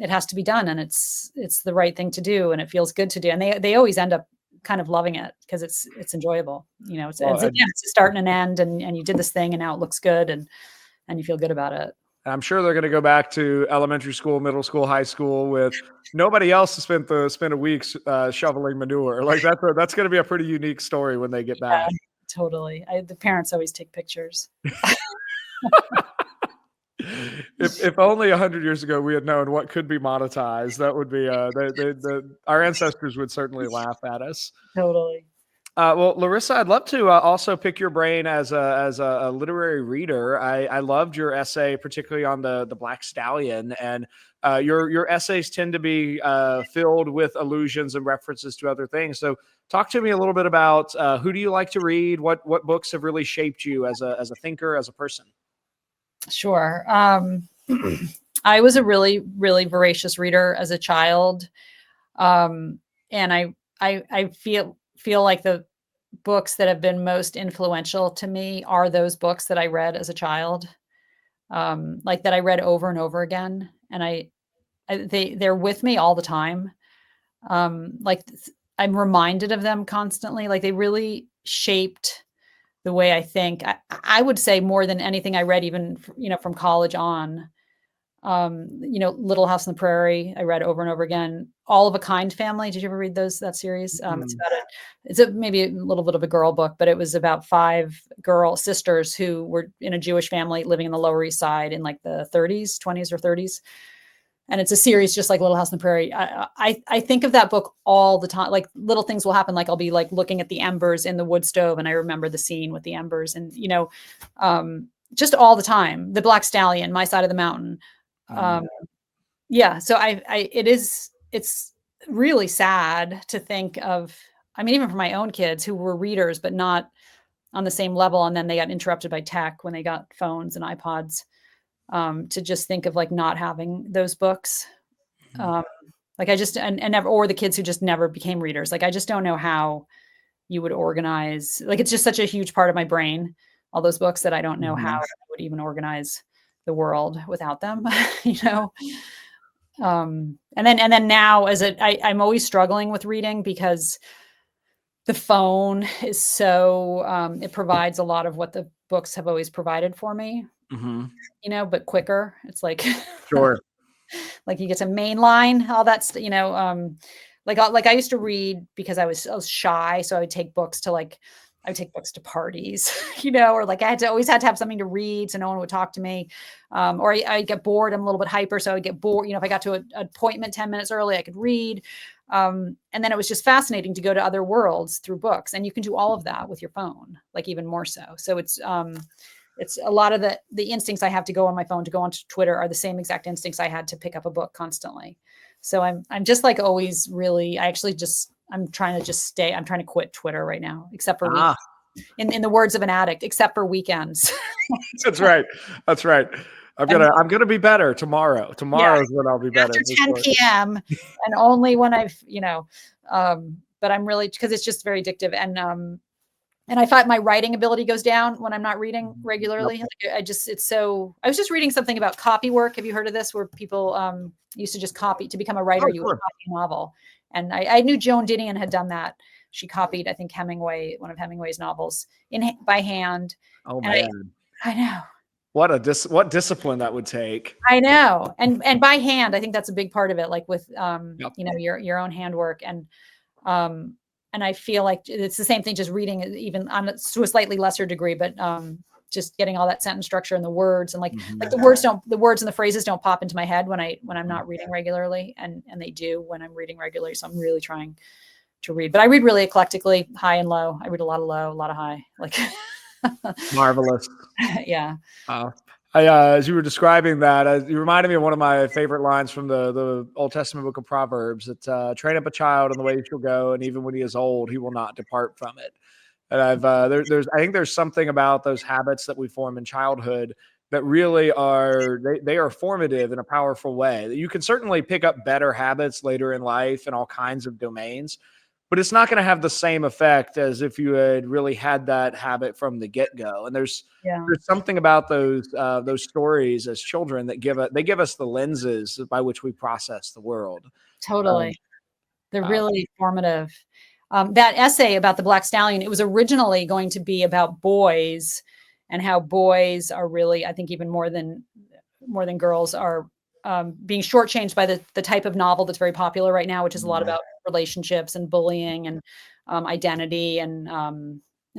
has to be done, and it's the right thing to do, and it feels good to do. And they always end up kind of loving it because it's enjoyable. It's a start and an end, and you did this thing, and now it looks good, and you feel good about it. I'm sure they're going to go back to elementary school, middle school, high school with nobody else to spend a week shoveling manure. Like that's going to be a pretty unique story when they get back. Totally. The parents always take pictures. If only 100 years ago we had known what could be monetized, that would be our ancestors would certainly laugh at us. Totally. Well, Larissa, I'd love to also pick your brain as a literary reader. I loved your essay, particularly on the Black Stallion, and your essays tend to be filled with allusions and references to other things. So, talk to me a little bit about who do you like to read? What books have really shaped you as a thinker, as a person? Sure. I was a really, really voracious reader as a child. And I feel like the books that have been most influential to me are those books that I read as a child, like that I read over and over again. And they're with me all the time. Like I'm reminded of them constantly. Like they really shaped the way I think. I would say more than anything I read, even, from college on. Little House on the Prairie, I read over and over again. All of a Kind Family. Did you ever read that series? It's Mm. about maybe a little bit of a girl book, but it was about 5 girl sisters who were in a Jewish family living in the Lower East Side in like the 30s, 20s or 30s. And it's a series just like Little House on the Prairie. I think of that book all the time. Like little things will happen. Like I'll be like looking at the embers in the wood stove, and I remember the scene with the embers, and just all the time. The Black Stallion, My Side of the Mountain. Mm. Yeah, so it's really sad to think of. I mean, even for my own kids who were readers, but not on the same level, and then they got interrupted by tech when they got phones and iPods. To just think of like not having those books. Mhm. Um, like I just and never, or the kids who just never became readers. Like I just don't know how you would organize. Like it's just such a huge part of my brain, all those books, that I don't know how Mhm. I would even organize the world without them. you know. And then now I'm always struggling with reading because the phone is so it provides a lot of what the books have always provided for me, Mhm. but quicker. It's like Sure. like you get to mainline all that, like I used to read because I was shy, so I would take books to parties, or like always had to have something to read so no one would talk to me. Or I get bored. I'm a little bit hyper, so I would get bored. If I got to an appointment 10 minutes early, I could read. And then it was just fascinating to go to other worlds through books, and you can do all of that with your phone, like even more so. So it's a lot of the instincts I have to go on my phone to go onto Twitter are the same exact instincts I had to pick up a book constantly. So I'm just like always really, I'm trying to quit Twitter right now, except for Ah, in the words of an addict, except for weekends. that's right. That's right. And I'm gonna be better tomorrow. yeah, Tomorrow's when I'll be better after for 10 sure. PM and only when but I'm really, because it's just very addictive. And I find my writing ability goes down when I'm not reading Yep. regularly. Like I was just reading something about copy work. Have you heard of this? Where people used to just copy to become a writer, Oh, you would sure. copy a novel. And I knew Joan Didion had done that. She copied, I think, one of Hemingway's novels by hand. Oh And man. I know. What discipline that would take. I know. And by hand, I think that's a big part of it, like with Yep. your own handwork. Um and I feel like it's the same thing, just reading, even to a slightly lesser degree, but just getting all that sentence structure and the words, and like Mhm. the words and the phrases don't pop into my head when I'm not reading regularly, and they do when I'm reading regularly. So I'm really trying to read, but I read really eclectically, high and low. I read a lot of low, a lot of high, like Marvelous. yeah. Uh, as you were describing that, you reminded me of one of my favorite lines from the Old Testament book of Proverbs. It's train up a child in the way he shall go, and even when he is old, he will not depart from it. And I think there's something about those habits that we form in childhood that really they are formative in a powerful way. You can certainly pick up better habits later in life in all kinds of domains, but it's not going to have the same effect as if you had really had that habit from the get go. And Yeah, there's something about those stories as children that give us the lenses by which we process the world. Um, totally. They're uh, really formative. That essay about the Black Stallion, it was originally going to be about boys, and how boys are really, I think, even more than girls are being shortchanged by the type of novel that's very popular right now, which is a lot about relationships and bullying and identity and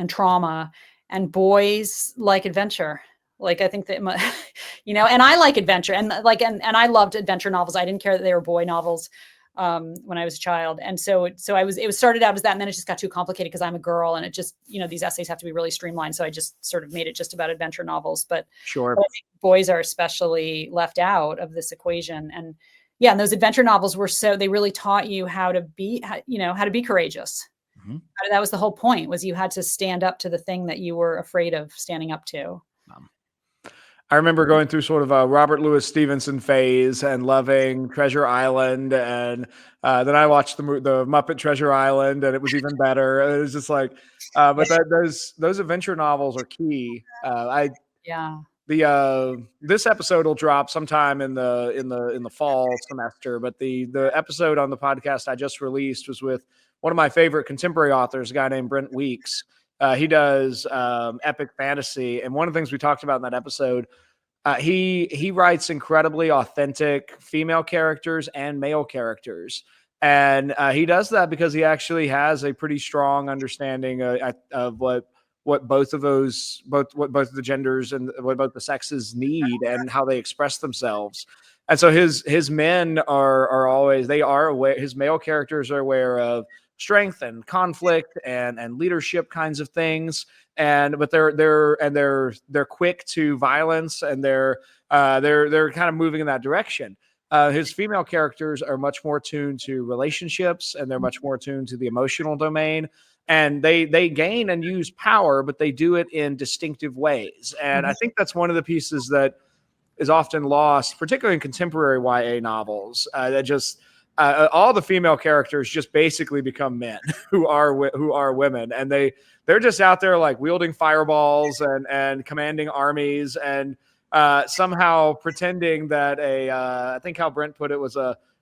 trauma. And boys like adventure. Like I think that, and I like adventure, and I loved adventure novels. I didn't care that they were boy novels. when I was a child. And so it started out as that, and then it just got too complicated because I'm a girl, and it just, these essays have to be really streamlined. So I just sort of made it just about adventure novels. But Sure. I think boys are especially left out of this equation. And yeah, and those adventure novels they really taught you how to be courageous. Mm-hmm. That was the whole point, was you had to stand up to the thing that you were afraid of standing up to. I remember going through sort of a Robert Louis Stevenson phase and loving Treasure Island, and then I watched the Muppet Treasure Island, and it was even better. It was just like, but those adventure novels are key. This episode will drop sometime in the fall semester, but the episode on the podcast I just released was with one of my favorite contemporary authors, a guy named Brent Weeks. He does epic fantasy, and one of the things we talked about in that episode, he writes incredibly authentic female characters and male characters, and he does that because he actually has a pretty strong understanding of what both of the genders and what both the sexes need and how they express themselves. And so his men are always, they are aware, his male characters are aware of strength and conflict and leadership kinds of things, but they're quick to violence, and they're kind of moving in that direction. His female characters are much more tuned to relationships, and they're much more tuned to the emotional domain, and they gain and use power, but they do it in distinctive ways. And I think that's one of the pieces that is often lost, particularly in contemporary YA novels, that just all the female characters just basically become men who are women, and they're just out there like wielding fireballs and commanding armies, and somehow pretending that I think how Brent put it was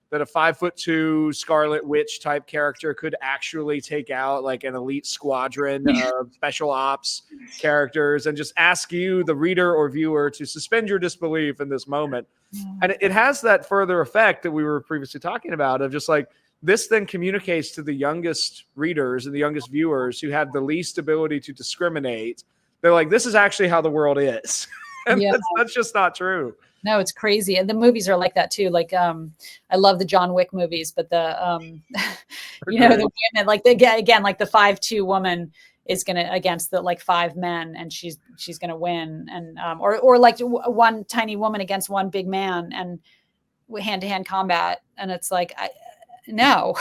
that a 5'2" Scarlet Witch type character could actually take out like an elite squadron of special ops characters, and just ask you, the reader or viewer, to suspend your disbelief in this moment. And it has that further effect that we were previously talking about, of just like, this then communicates to the youngest readers and the youngest viewers who have the least ability to discriminate. They're like, this is actually how the world is. And that's just not true. No, it's crazy. And the movies are like that too. Like, I love the John Wick movies, but the the women, like again, like the 5'2" woman is going to against the like 5 men, and she's going to win. And, or like one tiny woman against one big man, and hand-to-hand combat. And it's like, no,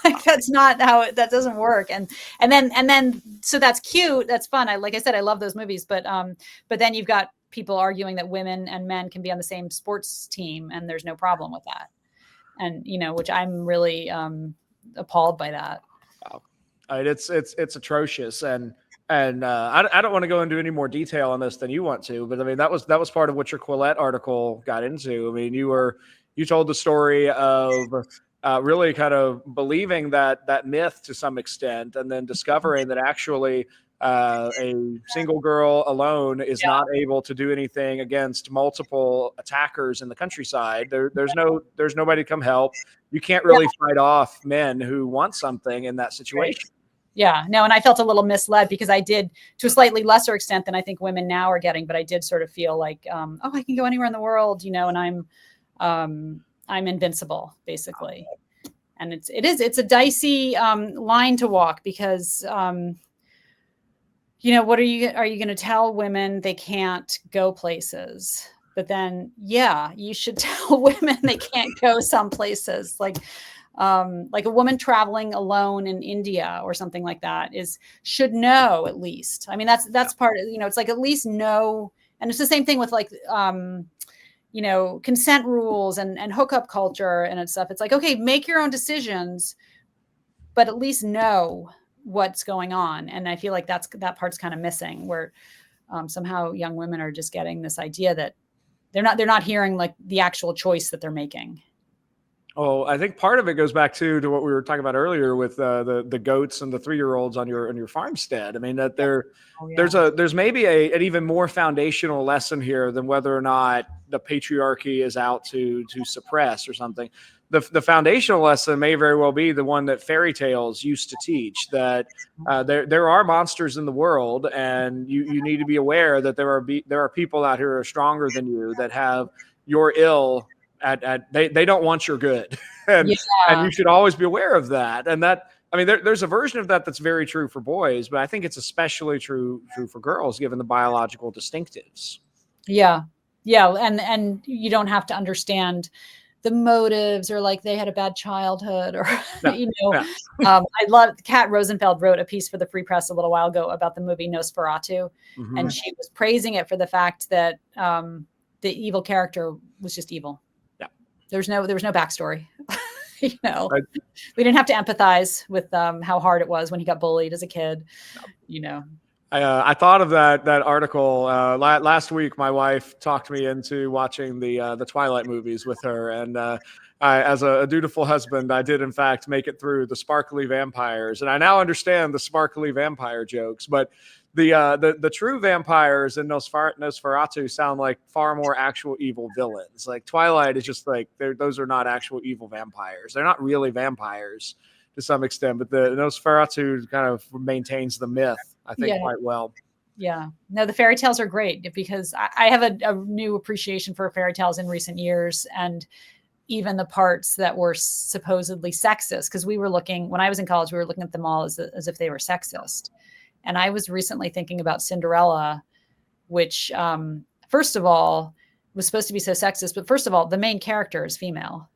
like that's not how that doesn't work. And then, so that's cute. That's fun. Like I said, I love those movies, but then you've got people arguing that women and men can be on the same sports team, and there's no problem with that. And, which I'm really appalled by that. Wow. It's atrocious. And I don't want to go into any more detail on this than you want to, but I mean, that was part of what your Quillette article got into. I mean, you told the story of really kind of believing that myth to some extent, and then discovering that actually a single girl alone is not able to do anything against multiple attackers in the countryside. There's nobody to come help. You can't really fight off men who want something in that situation. Yeah, no, and I felt a little misled, because I did, to a slightly lesser extent than I think women now are getting, but I did sort of feel like, I can go anywhere in the world, and I'm invincible, basically. And it's a dicey line to walk, because what are you going to tell women? They can't go places, but then you should tell women they can't go some places, like a woman traveling alone in India or something like that should know, at least. I mean, that's part of, it's like, at least know. And it's the same thing with like consent rules and hookup culture and stuff. It's like, okay, make your own decisions, but at least know what's going on. And I feel like that part's kind of missing, where somehow young women are just getting this idea that they're not hearing like the actual choice that they're making. Oh, I think part of it goes back to what we were talking about earlier with the goats and the 3-year-olds on your farmstead. I mean, that there's maybe an even more foundational lesson here than whether or not the patriarchy is out to suppress or something. The foundational lesson may very well be the one that fairy tales used to teach, that there are monsters in the world, and you need to be aware that there are people out here who are stronger than you, that have your ill they don't want your good, and you should always be aware of that. And that, I mean, there's a version of that that's very true for boys, but I think it's especially true for girls, given the biological distinctives. Yeah. And you don't have to understand the motives, or like they had a bad childhood, or I love Kat Rosenfeld wrote a piece for the Free Press a little while ago about the movie Nosferatu, and she was praising it for the fact that the evil character was just evil. Yeah, there was no backstory. We didn't have to empathize with how hard it was when he got bullied as a kid. I thought of that article last week. My wife talked me into watching the Twilight movies with her, and as a dutiful husband, I did in fact make it through the sparkly vampires, and I now understand the sparkly vampire jokes. But the true vampires in Nosferatu sound like far more actual evil villains. Like Twilight is just like those are not actual evil vampires. They're not really vampires to some extent, but the Nosferatu kind of maintains the myth, I think, quite well. Yeah. No, the fairy tales are great, because I have a new appreciation for fairy tales in recent years, and even the parts that were supposedly sexist, because when I was in college, we were looking at them all as if they were sexist. And I was recently thinking about Cinderella, which, first of all, was supposed to be so sexist, but first of all, the main character is female.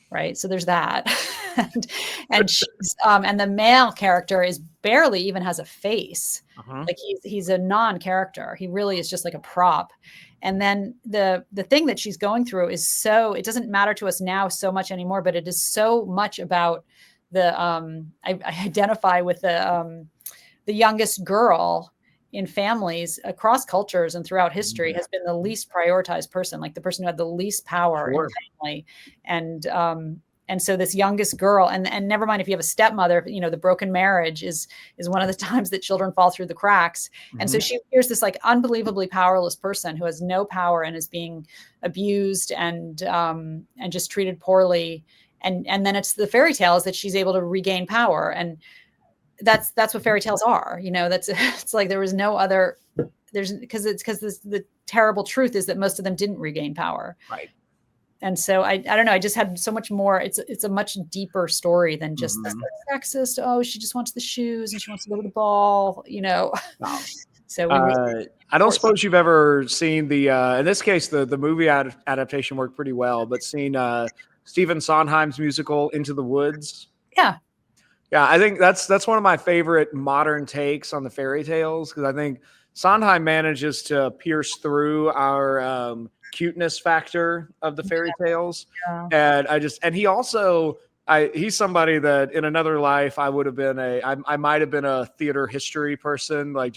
Right. So there's that. and the male character is barely even has a face. Like he's a non-character. He really is just like a prop. And then the thing that she's going through is it doesn't matter to us now so much anymore, but it is so much about I identify with the youngest girl in families across cultures and throughout history has been the least prioritized person, like the person who had the least power in the family. And so this youngest girl, and never mind if you have a stepmother, the broken marriage is one of the times that children fall through the cracks. And so here's this like unbelievably powerless person who has no power and is being abused and just treated poorly. And then it's the fairy tales that she's able to regain power. And that's what fairy tales are. It's like there was no other. Because the terrible truth is that most of them didn't regain power. Right. And so I don't know. I just had so much more. It's a much deeper story than just sexist. Oh, she just wants the shoes and she wants to go to the ball. Wow. So I don't suppose you've ever seen in this case the movie adaptation worked pretty well, but seen Stephen Sondheim's musical Into the Woods. Yeah. Yeah, I think that's one of my favorite modern takes on the fairy tales, because I think Sondheim manages to pierce through our cuteness factor of the fairy tales. Yeah. And he also, he's somebody that in another life I would have been I might have been a theater history person. Like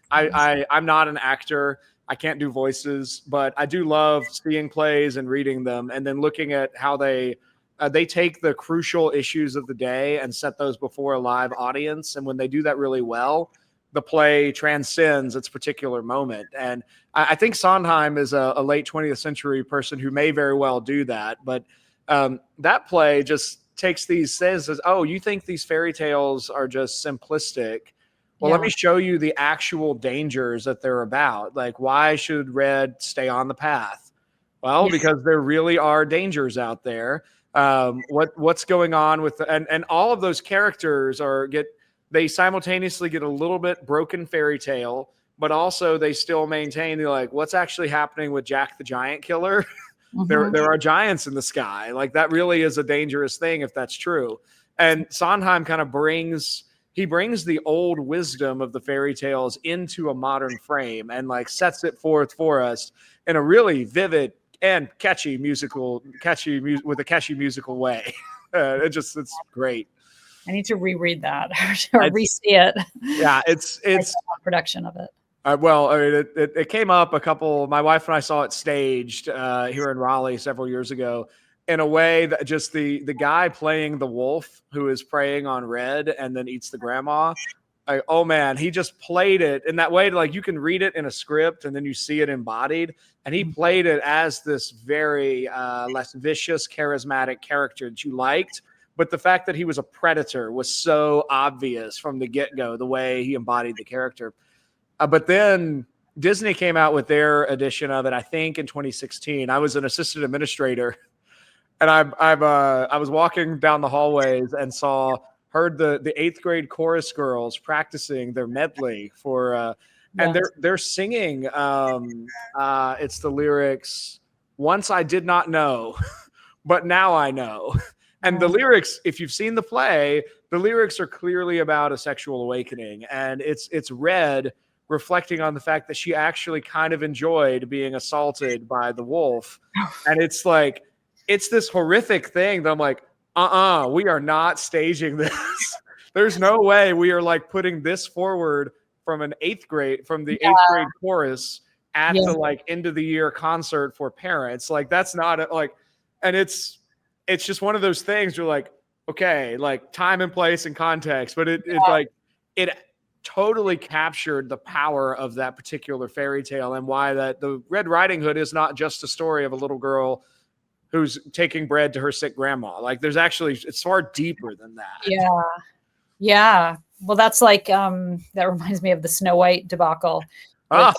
I'm not an actor. I can't do voices, but I do love seeing plays and reading them, and then looking at how they take the crucial issues of the day and set those before a live audience. And when they do that really well, the play transcends its particular moment. And I think Sondheim is a late 20th century person who may very well do that. But that play just says, oh, you think these fairy tales are just simplistic? Well, let me show you the actual dangers that they're about. Like, why should Red stay on the path? Well, because there really are dangers out there. What's going on with and all of those characters they simultaneously get a little bit broken fairy tale, but also they still maintain what's actually happening with Jack the Giant Killer. There are giants in the sky. Like, that really is a dangerous thing if that's true. And Sondheim kind of brings the old wisdom of the fairy tales into a modern frame and sets it forth for us in a really vivid and catchy musical way. It's great. I need to reread that or re-see it. Yeah, it's production of it. Well, I mean, it came up my wife and I saw it staged here in Raleigh several years ago, in a way that just the guy playing the wolf who is preying on Red and then eats the grandma. Oh man, he just played it in that way you can read it in a script and then you see it embodied. And he played it as this very less vicious, charismatic character that you liked. But the fact that he was a predator was so obvious from the get-go, the way he embodied the character. But then Disney came out with their edition of it, I think in 2016. I was an assistant administrator And I was walking down the hallways and heard the eighth grade chorus girls practicing their medley for and Yes. they're singing it's the lyrics, once I did not know, but now I know. And the lyrics, if you've seen the play, the lyrics are clearly about a sexual awakening, and it's read reflecting on the fact that she actually kind of enjoyed being assaulted by the wolf. And it's like, it's this horrific thing that I'm like, we are not staging this. There's no way we are like putting this forward from the eighth grade chorus at Yeah. the like end of the year concert for parents. Like, that's not like, and it's just one of those things you're like, okay, like time and place and context, but it totally captured the power of that particular fairy tale, and why that the Red Riding Hood is not just a story of a little girl who's taking bread to her sick grandma. Like, it's far deeper than that. Yeah. Yeah. Well, that's like, that reminds me of the Snow White debacle. There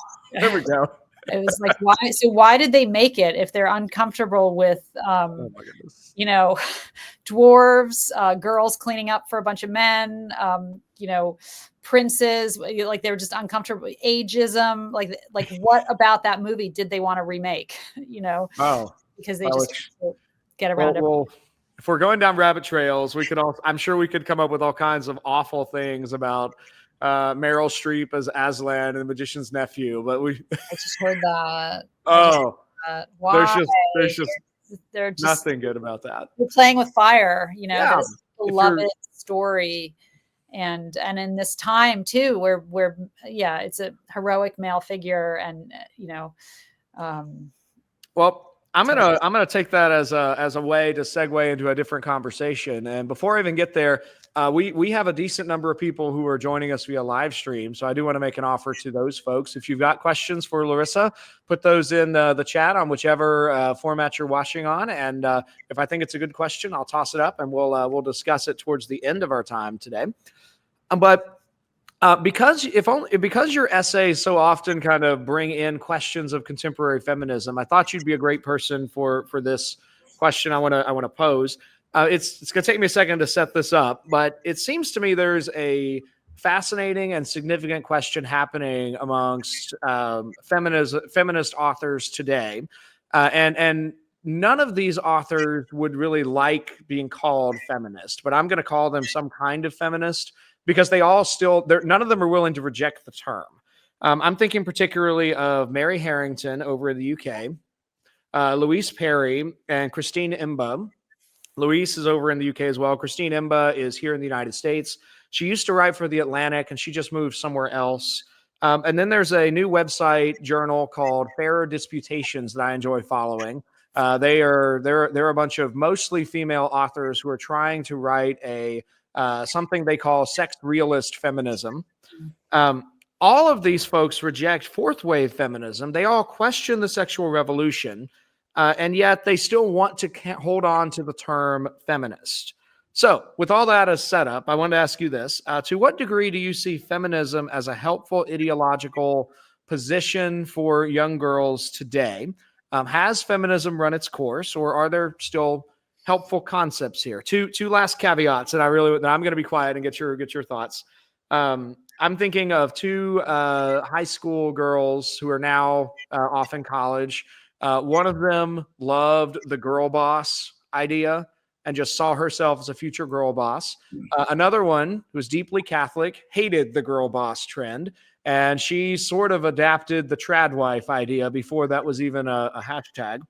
we go. It was like, why did they make it if they're uncomfortable with, Oh my goodness. Dwarves, girls cleaning up for a bunch of men, princes, like they were just uncomfortable. Ageism, like what about that movie did they want to remake? Because they just get around it. Well, if we're going down rabbit trails, I'm sure we could come up with all kinds of awful things about Meryl Streep as Aslan and the Magician's Nephew, but I just heard that. Why? There's just nothing good about that. They're playing with fire, Yeah. this beloved story. And in this time too, where it's a heroic male figure, and well, I'm gonna take that as a way to segue into a different conversation. And before I even get there, we have a decent number of people who are joining us via live stream, so I do want to make an offer to those folks. If you've got questions for Larissa, put those in the chat on whichever format you're watching on, and if I think it's a good question, I'll toss it up and we'll discuss it towards the end of our time today. But because your essays so often kind of bring in questions of contemporary feminism, I thought you'd be a great person for this question I want to pose. It's going to take me a second to set this up, but it seems to me there's a fascinating and significant question happening amongst feminist authors today, and none of these authors would really like being called feminist, but I'm going to call them some kind of feminist, because none of them are willing to reject the term. I'm thinking particularly of Mary Harrington over in the UK, Louise Perry, and Christine Imba. Louise is over in the UK as well. Christine Imba is here in the United States. She used to write for The Atlantic, and she just moved somewhere else. And then there's a new website journal called Fairer Disputations that I enjoy following. They're a bunch of mostly female authors who are trying to write something they call sex realist feminism. All of these folks reject fourth wave feminism. They all question the sexual revolution, and yet they still want to hold on to the term feminist. So with all that as set up, I want to ask you this. To what degree do you see feminism as a helpful ideological position for young girls today? Has feminism run its course, or are there still helpful concepts here? Two last caveats, and I'm going to be quiet and get your thoughts. I'm thinking of two high school girls who are now off in college. One of them loved the girl boss idea and just saw herself as a future girl boss. Another one, who was deeply Catholic, hated the girl boss trend, and she sort of adapted the trad wife idea before that was even a hashtag.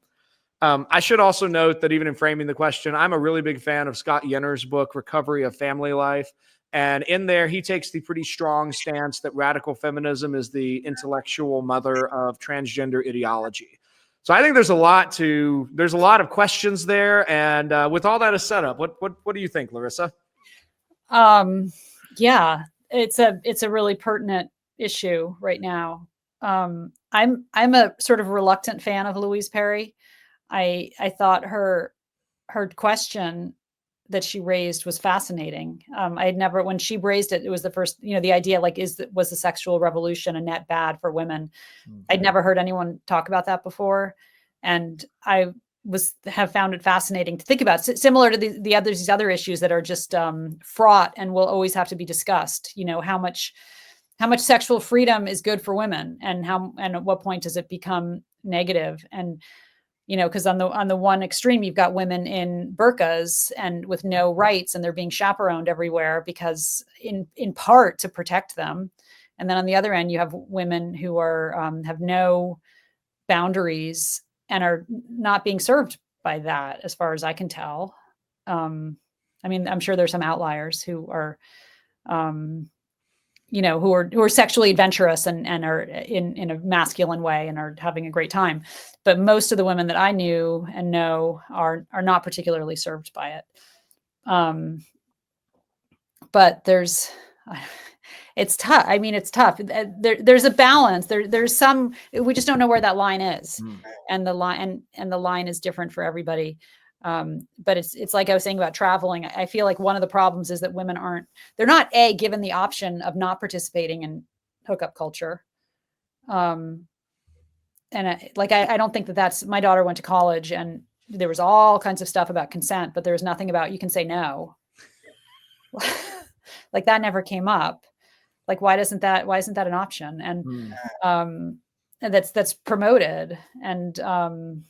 I should also note that even in framing the question, I'm a really big fan of Scott Yenner's book, Recovery of Family Life. And in there, he takes the pretty strong stance that radical feminism is the intellectual mother of transgender ideology. So I think there's a lot of questions there. And with all that as set up, what do you think, Larissa? Yeah, it's a really pertinent issue right now. I'm a sort of reluctant fan of Louise Perry. I thought her question that she raised was fascinating. When she raised it, it was the first, the idea, like, was the sexual revolution a net bad for women? Mm-hmm. I'd never heard anyone talk about that before. And I have found it fascinating to think about. Similar to these other issues that are just fraught and will always have to be discussed. How much sexual freedom is good for women, and at what point does it become negative? And because on the one extreme, you've got women in burqas and with no rights, and they're being chaperoned everywhere because in part to protect them. And then on the other end, you have women who are have no boundaries and are not being served by that, as far as I can tell. I mean, I'm sure there's some outliers who are, who are sexually adventurous and are in a masculine way and are having a great time. But most of the women that I knew and know are not particularly served by it. But it's tough. I mean, it's tough. There's a balance. There's some, we just don't know where that line is. And the line is different for everybody. But it's like I was saying about traveling. I feel like one of the problems is that women they're not given the option of not participating in hookup culture. And I don't think that's, my daughter went to college and there was all kinds of stuff about consent, but there was nothing about you can say no. Like that never came up. Like, why isn't that an option? And that's promoted. And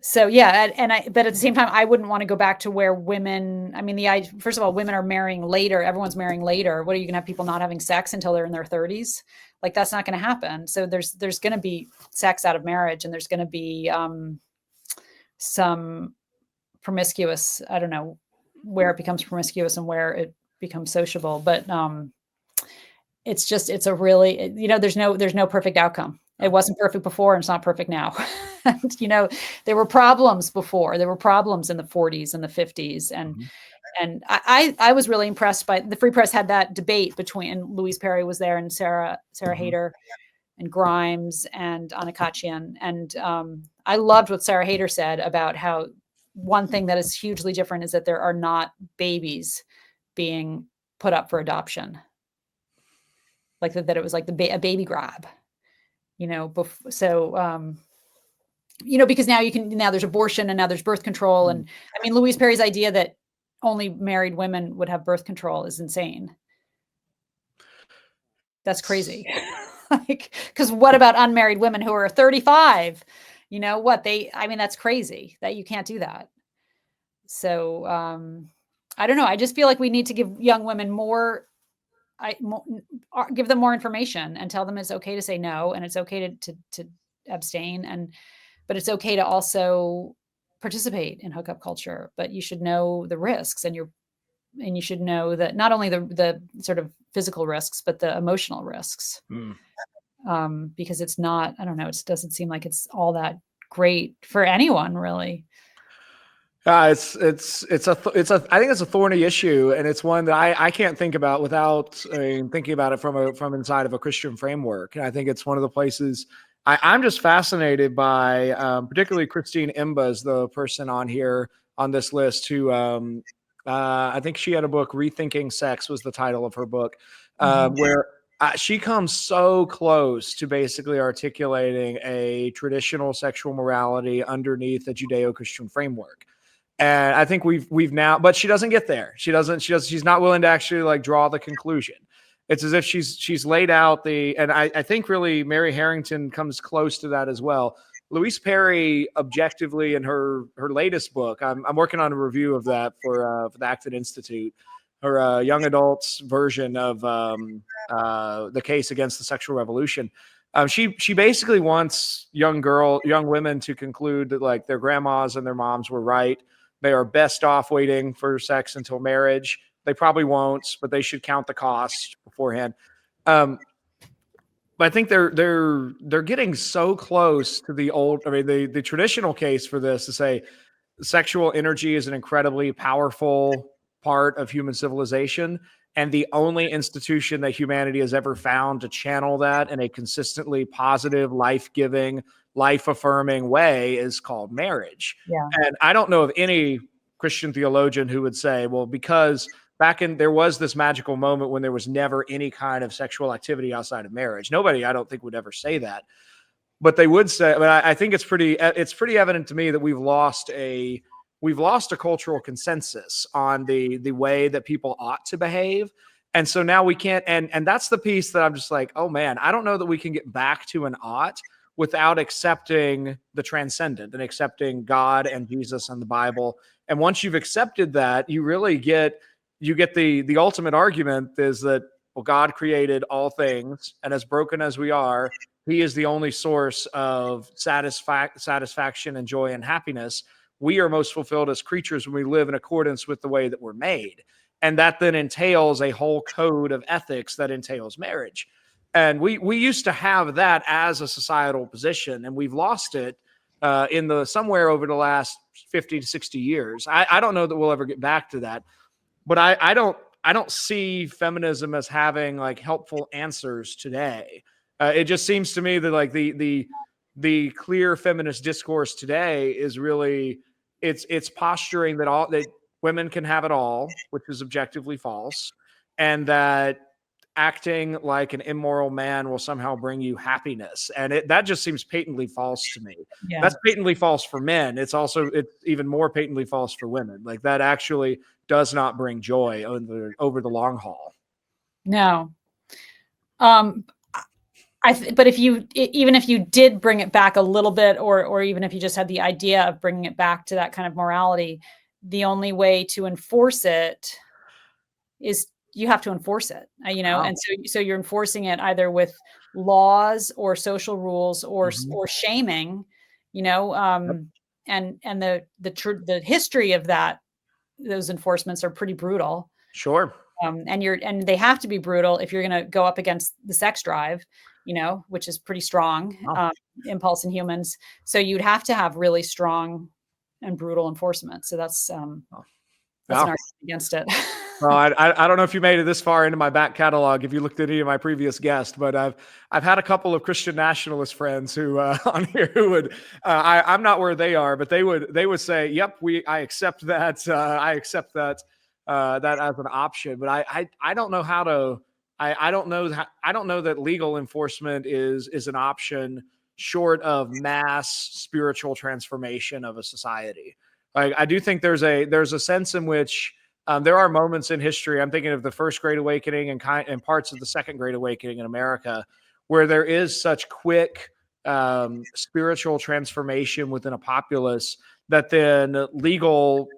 so, yeah. But at the same time, I wouldn't want to go back to where women, I mean, first of all, women are marrying later. Everyone's marrying later. What are you going to have people not having sex until they're in their 30s? Like, that's not going to happen. So there's going to be sex out of marriage, and there's going to be some promiscuous, I don't know where it becomes promiscuous and where it becomes sociable, but it's a really, there's no perfect outcome. It wasn't perfect before, and it's not perfect now. And, there were problems before. There were problems in the 40s and the 50s. And I was really impressed by the Free Press had that debate between Louise Perry was there, and Sarah Hayter and Grimes and Anaccachian. And I loved what Sarah Hayter said about how one thing that is hugely different is that there are not babies being put up for adoption. Like that it was like a baby grab, so, because now there's abortion, and now there's birth control. And I mean, Louise Perry's idea that only married women would have birth control is insane. That's crazy. Because what about unmarried women who are 35? That's crazy that you can't do that. So, I don't know. I just feel like we need to give young women give them more information and tell them it's okay to say no, and it's okay to abstain, but it's okay to also participate in hookup culture. But you should know the risks, and you should know that not only the sort of physical risks, but the emotional risks. Because it's not, I don't know, it doesn't seem like it's all that great for anyone, really. I think it's a thorny issue, and it's one that I can't think about without thinking about it from inside of a Christian framework. And I think it's one of the places I'm just fascinated by, particularly Christine Imba's the person on here on this list who I think she had a book, Rethinking Sex was the title of her book, where she comes so close to basically articulating a traditional sexual morality underneath a Judeo-Christian framework. And I think we've now, but she doesn't get there. She's not willing to actually like draw the conclusion. It's as if she's laid out and I think really Mary Harrington comes close to that as well. Louise Perry, objectively, in her latest book, I'm working on a review of that for the Acton Institute, her young adults version of the case against the sexual revolution. She basically wants young women to conclude that like their grandmas and their moms were right. They are best off waiting for sex until marriage. They probably won't, but they should count the cost beforehand. But I think they're getting so close to the traditional case for this to say sexual energy is an incredibly powerful part of human civilization, and the only institution that humanity has ever found to channel that in a consistently positive, life-giving, life-affirming way is called marriage. Yeah. And I don't know of any Christian theologian who would say, well, because there was this magical moment when there was never any kind of sexual activity outside of marriage. Nobody, I don't think, would ever say that. but they would say, but I think it's pretty evident to me that we've lost a cultural consensus on the way that people ought to behave. And so now we can't, and that's the piece that I'm just like, oh man, I don't know that we can get back to an ought without accepting the transcendent and accepting God and Jesus and the Bible. And once you've accepted that, you really get the ultimate argument is that, well, God created all things, and as broken as we are, he is the only source of satisfaction and joy and happiness. We are most fulfilled as creatures when we live in accordance with the way that we're made. And that then entails a whole code of ethics that entails marriage. And we used to have that as a societal position, and we've lost it somewhere over the last 50 to 60 years. I don't know that we'll ever get back to that, but I don't see feminism as having like helpful answers today. It just seems to me that like the clear feminist discourse today is really it's posturing that women can have it all, which is objectively false, and that acting like an immoral man will somehow bring you happiness. And that just seems patently false to me. Yeah. That's patently false for men. It's even more patently false for women. Like that actually does not bring joy over the long haul. No. But even if you did bring it back a little bit, or even if you just had the idea of bringing it back to that kind of morality, the only way to enforce it is you have to enforce it, Wow. and so you're enforcing it either with laws or social rules or shaming, Yep. and the history of those enforcements are pretty brutal. Sure. And they have to be brutal if you're going to go up against the sex drive, which is pretty strong impulse in humans. So you'd have to have really strong and brutal enforcement. So that's an argument against it. Well, I don't know if you made it this far into my back catalog, if you looked at any of my previous guests, but I've had a couple of Christian nationalist friends who on here who would I'm not where they are, but they would say, "Yep, I accept that. I accept that as an option." But I don't know how to. I don't know that legal enforcement is an option short of mass spiritual transformation of a society. Like I do think there's a sense in which there are moments in history. I'm thinking of the First Great Awakening and parts of the Second Great Awakening in America, where there is such quick spiritual transformation within a populace that then legal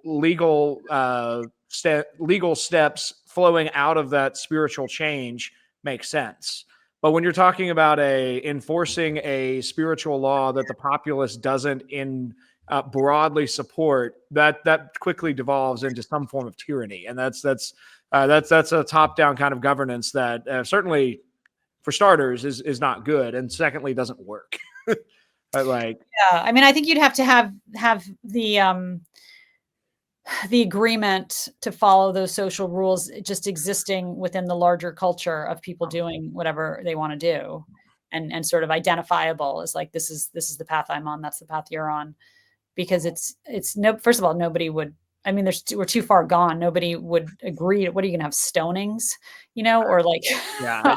steps flowing out of that spiritual change make sense. But when you're talking about enforcing a spiritual law that the populace doesn't broadly support, that quickly devolves into some form of tyranny, and that's a top-down kind of governance that certainly, for starters, is not good, and secondly, doesn't work. But I mean, I think you'd have to have the agreement to follow those social rules just existing within the larger culture of people doing whatever they want to do, and sort of identifiable as like this is the path I'm on, that's the path you're on. Because first of all, nobody would, I mean, we're too far gone. Nobody would agree. What are you going to have, stonings, or like, yeah,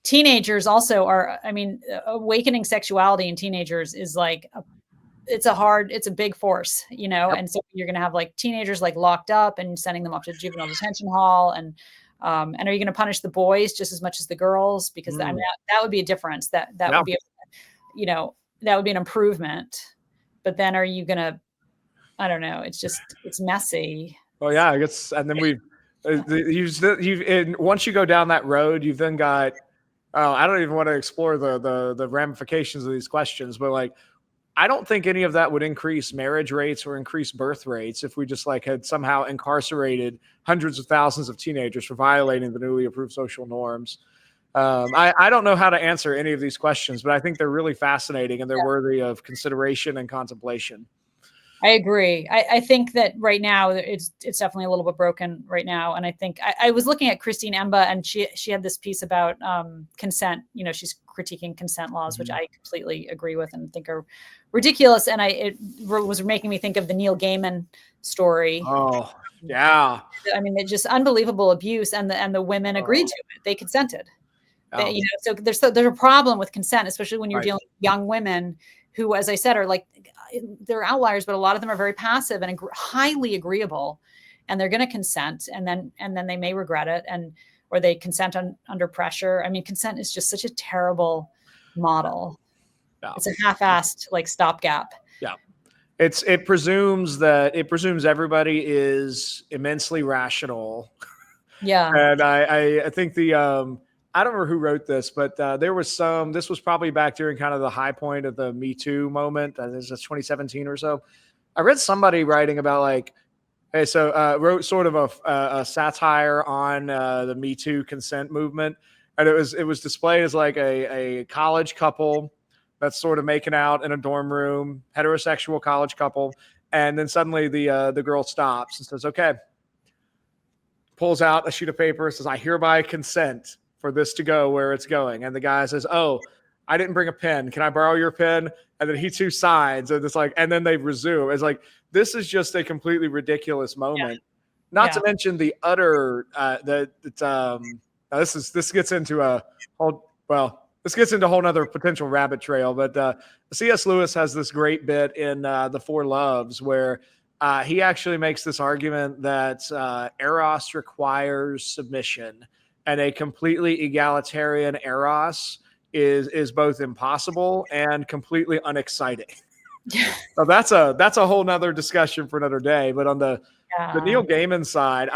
teenagers also are, I mean, awakening sexuality in teenagers is like, it's a big force, Yep. And so you're going to have like teenagers like locked up and sending them off to juvenile detention hall. And are you going to punish the boys just as much as the girls? Because I mean, that would be a difference. That would be that would be an improvement. But then are you going to, I don't know. It's messy. Well, yeah, I guess. And then once you go down that road, you've then got, I don't even want to explore the ramifications of these questions, but like, I don't think any of that would increase marriage rates or increase birth rates if we just like had somehow incarcerated hundreds of thousands of teenagers for violating the newly approved social norms. I don't know how to answer any of these questions, but I think they're really fascinating and they're worthy of consideration and contemplation. I agree. I think that right now it's definitely a little bit broken right now. And I think I was looking at Christine Emba, and she had this piece about consent. She's critiquing consent laws, which I completely agree with and think are ridiculous. And it was making me think of the Neil Gaiman story. Oh, yeah. I mean, it's just unbelievable abuse, and the women agreed to it. They consented. Oh. So there's a problem with consent, especially when you're Right. dealing with young women who, as I said, are like, they're outliers, but a lot of them are very passive and highly agreeable, and they're going to consent, and then they may regret it, or they consent under pressure. I mean, consent is just such a terrible model. Yeah. It's a half-assed like stopgap. Yeah. It presumes everybody is immensely rational. Yeah. And I think I don't remember who wrote this, but this was probably back during kind of the high point of the Me Too moment. This is 2017 or so. I read somebody writing about like, hey, so wrote sort of a satire on the Me Too consent movement. And it was displayed as like a college couple that's sort of making out in a dorm room, heterosexual college couple. And then suddenly the girl stops and says, okay, pulls out a sheet of paper, says, I hereby consent for this to go where it's going. And the guy says, oh, I didn't bring a pen. Can I borrow your pen? And then he too signs. And it's like, and then they resume. It's like, this is just a completely ridiculous moment. Yeah. Not to mention the utter, this gets into a whole, this gets into a whole nother potential rabbit trail. But C.S. Lewis has this great bit in The Four Loves where he actually makes this argument that eros requires submission, and a completely egalitarian eros is both impossible and completely unexciting. So that's a whole nother discussion for another day. But on the Neil Gaiman side,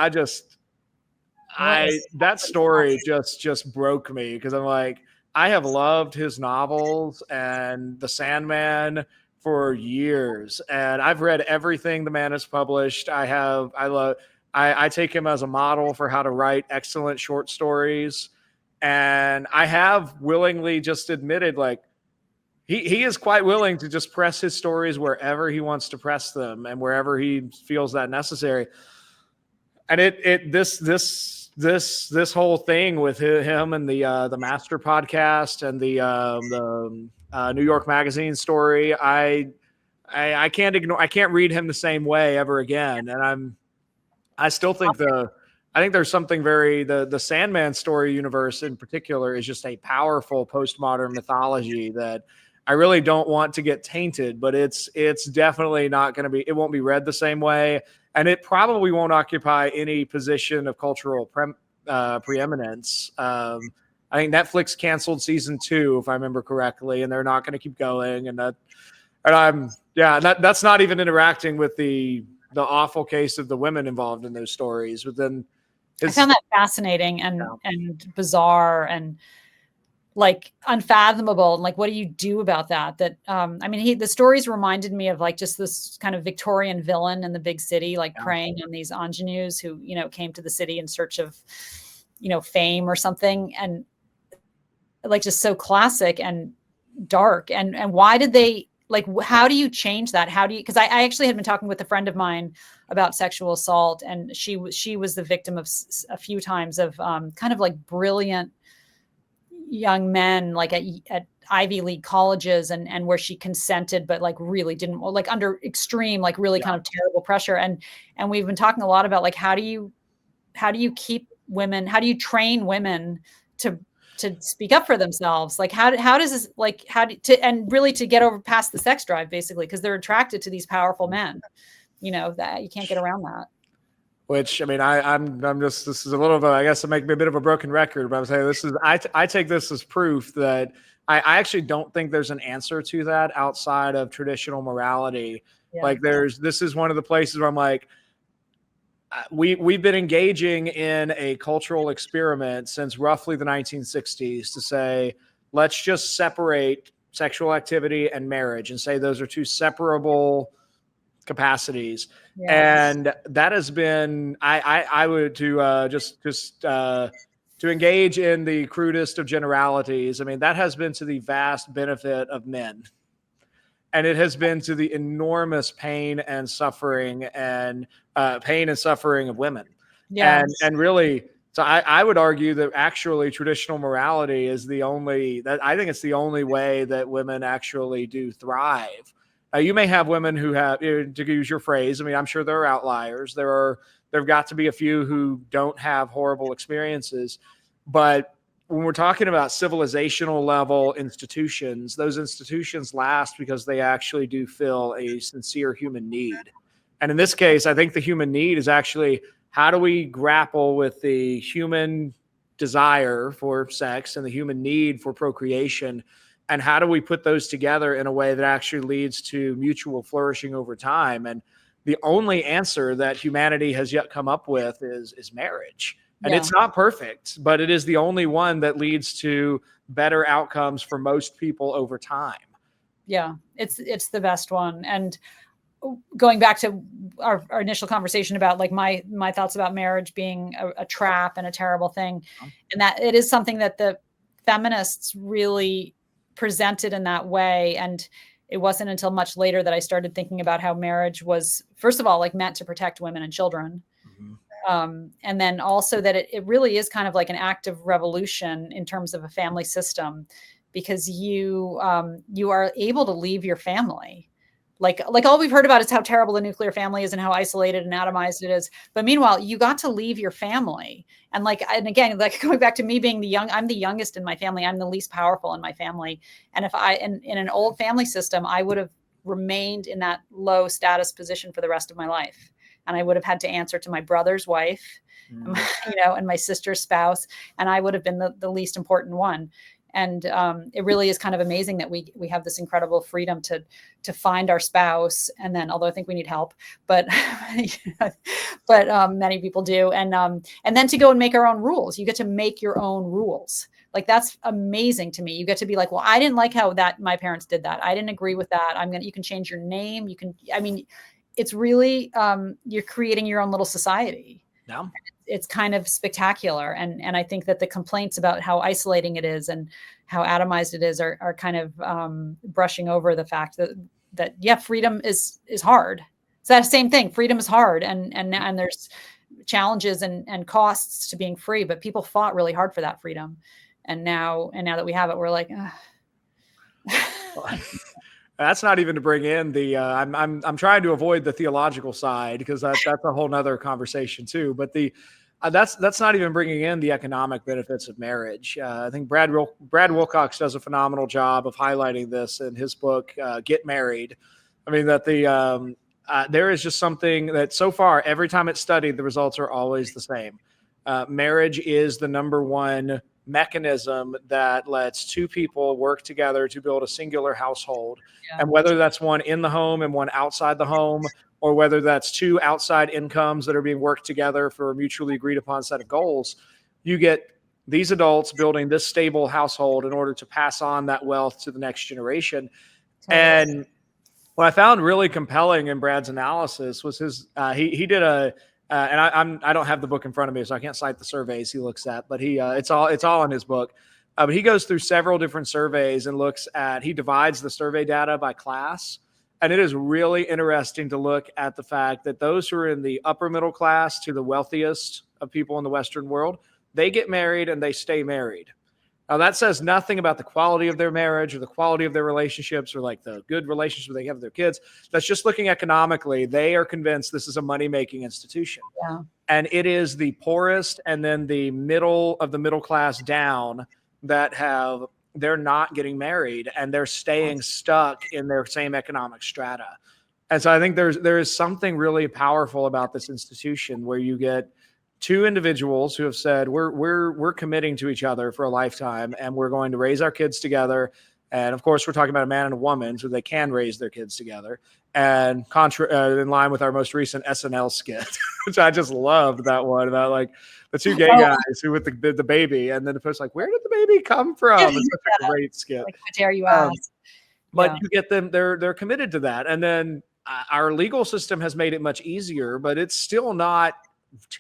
that story just broke me, because I'm like, I have loved his novels and The Sandman for years, and I've read everything the man has published. I take him as a model for how to write excellent short stories, and I have willingly just admitted, like, he is quite willing to just press his stories wherever he wants to press them and wherever he feels that necessary. And this whole thing with him and the Master podcast and the New York Magazine story, I can't ignore. I can't read him the same way ever again. And I still think I think there's something the Sandman story universe in particular is just a powerful postmodern mythology that I really don't want to get tainted, but it's definitely not going to be. It won't be read the same way, and it probably won't occupy any position of cultural preeminence. I think Netflix canceled season 2, if I remember correctly, and they're not going to keep going. That's not even interacting with the awful case of the women involved in those stories. But then I found that fascinating and bizarre and like unfathomable. And like, what do you do about that? The stories reminded me of like just this kind of Victorian villain in the big city, like preying on these ingenues who, came to the city in search of, fame or something. And like, just so classic and dark. And why did they, like, how do you change that? Because I actually had been talking with a friend of mine about sexual assault, and she was the victim of a few times of kind of like brilliant young men, like at Ivy League colleges, and where she consented, but like really didn't, like under extreme, like really kind of terrible pressure. And we've been talking a lot about like, how do you keep women, how do you train women to speak up for themselves? Like, how does this, like, and really to get over past the sex drive, basically, because they're attracted to these powerful men, that you can't get around that. Which, I mean, I'm just, this is a little bit, I guess it make me a bit of a broken record, but I'm saying I take this as proof that I actually don't think there's an answer to that outside of traditional morality. Yeah. Like this is one of the places where I'm like, we've been engaging in a cultural experiment since roughly the 1960s to say, let's just separate sexual activity and marriage and say those are two separable capacities. Yes. And that has been, I would to engage in the crudest of generalities. I mean, that has been to the vast benefit of men. And it has been to the enormous pain and suffering of women. Yes. And really, so I would argue that actually traditional morality is I think it's the only way that women actually do thrive. You may have women who have, to use your phrase, I mean, I'm sure there are outliers. There've got to be a few who don't have horrible experiences, but when we're talking about civilizational level institutions, those institutions last because they actually do fill a sincere human need. And in this case, I think the human need is actually, how do we grapple with the human desire for sex and the human need for procreation? And how do we put those together in a way that actually leads to mutual flourishing over time? And the only answer that humanity has yet come up with is marriage. And Yeah. it's not perfect, but it is the only one that leads to better outcomes for most people over time. Yeah, it's the best one. And going back to our initial conversation about like my thoughts about marriage being a trap and a terrible thing, and that it is something that the feminists really presented in that way. And it wasn't until much later that I started thinking about how marriage was, first of all, like meant to protect women and children. And then also that it really is kind of like an act of revolution in terms of a family system, because you are able to leave your family. Like all we've heard about is how terrible the nuclear family is and how isolated and atomized it is. But meanwhile, you got to leave your family. And again, like going back to me being I'm the youngest in my family. I'm the least powerful in my family. And if in an old family system, I would have remained in that low status position for the rest of my life. And I would have had to answer to my brother's wife, and my sister's spouse, and I would have been the least important one. And it really is kind of amazing that we have this incredible freedom to find our spouse, and then, although I think we need help, but many people do, and then to go and make our own rules. You get to make your own rules. Like, that's amazing to me. You get to be like, well, I didn't like how my parents did that. I didn't agree with that. You can change your name. It's really, you're creating your own little society. Yeah. It's kind of spectacular. And I think that the complaints about how isolating it is and how atomized it is are kind of brushing over the fact that yeah, freedom is hard. It's that same thing. Freedom is hard. And there's challenges and costs to being free, but people fought really hard for that freedom. And now that we have it, we're like, That's not even to bring in the I'm trying to avoid the theological side, because that's a whole nother conversation too. But that's not even bringing in the economic benefits of marriage. I think Brad Wilcox does a phenomenal job of highlighting this in his book, Get Married. I mean, that there is just something that so far, every time it's studied, the results are always the same. Marriage is the number one mechanism that lets two people work together to build a singular household. Yeah. And whether that's one in the home and one outside the home, or whether that's two outside incomes that are being worked together for a mutually agreed upon set of goals, you get these adults building this stable household in order to pass on that wealth to the next generation. Totally. And what I found really compelling in Brad's analysis was he did and I don't have the book in front of me, so I can't cite the surveys he looks at, but it's all in his book. But he goes through several different surveys and he divides the survey data by class. And it is really interesting to look at the fact that those who are in the upper middle class to the wealthiest of people in the Western world, they get married and they stay married. Now, that says nothing about the quality of their marriage or the quality of their relationships or like the good relationships they have with their kids. That's just looking economically. They are convinced this is a money-making institution. Yeah. And it is the poorest and then the middle of the middle class down that they're not getting married and they're staying stuck in their same economic strata. And so I think there is something really powerful about this institution where you get two individuals who have said, we're committing to each other for a lifetime and we're going to raise our kids together. And of course, we're talking about a man and a woman, so they can raise their kids together. And in line with our most recent SNL skit, which I just loved, that one about like the two gay guys who with the baby, and then the person like, where did the baby come from? It's such a great skit. Like, how dare you ask? But you get them; they're committed to that. And then our legal system has made it much easier, but it's still not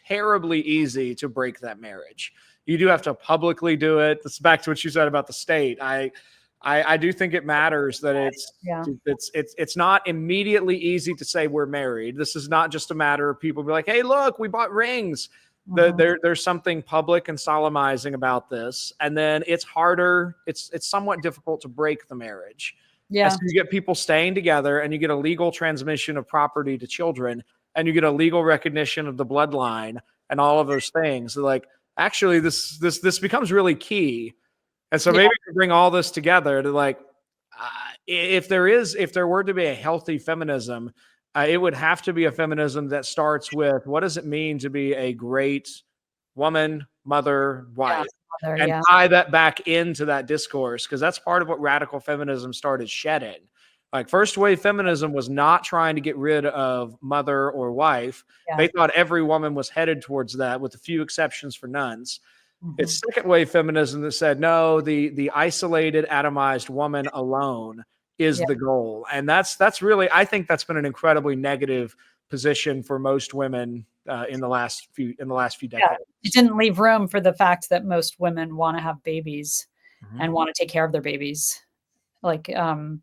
terribly easy to break that marriage. You do have to publicly do it. That's back to what you said about the state. I do think it matters that it's not immediately easy to say we're married. This is not just a matter of people be like, hey, look, we bought rings. There's something public and solemnizing about this. And then it's harder. It's somewhat difficult to break the marriage. Yeah. So you get people staying together and you get a legal transmission of property to children and you get a legal recognition of the bloodline and all of those things. So like, actually this becomes really key. And so Yeah, maybe to bring all this together to like, if there were to be a healthy feminism, it would have to be a feminism that starts with what does it mean to be a great woman, mother, yeah, wife, mother, and yeah, tie that back into that discourse because that's part of what radical feminism started shedding. Like first wave feminism was not trying to get rid of mother or wife. yeah. They thought every woman was headed towards that, with a few exceptions for nuns. Mhm. It's second wave feminism that said no, the isolated, atomized woman alone is Yeah, the goal, and that's really, I think that's been an incredibly negative position for most women in the last few yeah. It decades. didn't leave room for the fact that most women wanna have babies Mhm. and wanna take care of their babies. Like, and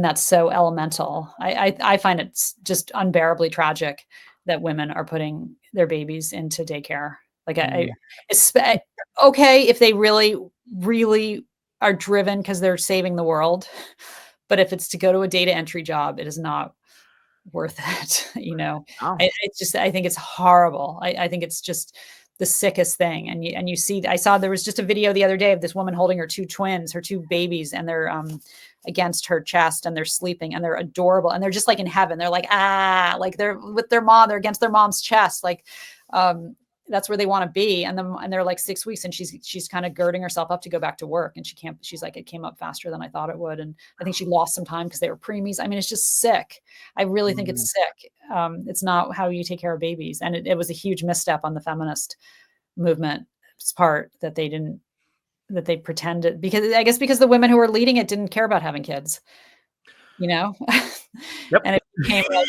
that's so elemental. I find it's just unbearably tragic that women are putting their babies into daycare. Like, Mm. espe okay, if they really, really are driven because 'cause they're saving the world, but if it's to go to a data entry job, it is not worth it, you know? Oh. It's just I think it's horrible. I think it's just the sickest thing, and you see I saw there was just a video the other day of this woman holding her 2 twins, her 2 babies, and they're, against her chest, and they're sleeping, and they're adorable, and they're just, like, in heaven. They're like, "Ah," like, they're with their mom, they're against their mom's chest, like, um, that's where they wanna be, and they're, like, 6 weeks, and she's kinda girding herself up to go back to work, and she can't she's like, "It came up faster than I thought it would," and I think she lost some time because they were preemies. I mean, it's just sick. I really think Mm. it's sick. It's not how you take care of babies, and it was a huge misstep on the feminist movement's part that they didn't that they pretended because I guess because the women who were leading it didn't care about having kids, you know? And Yep. it became like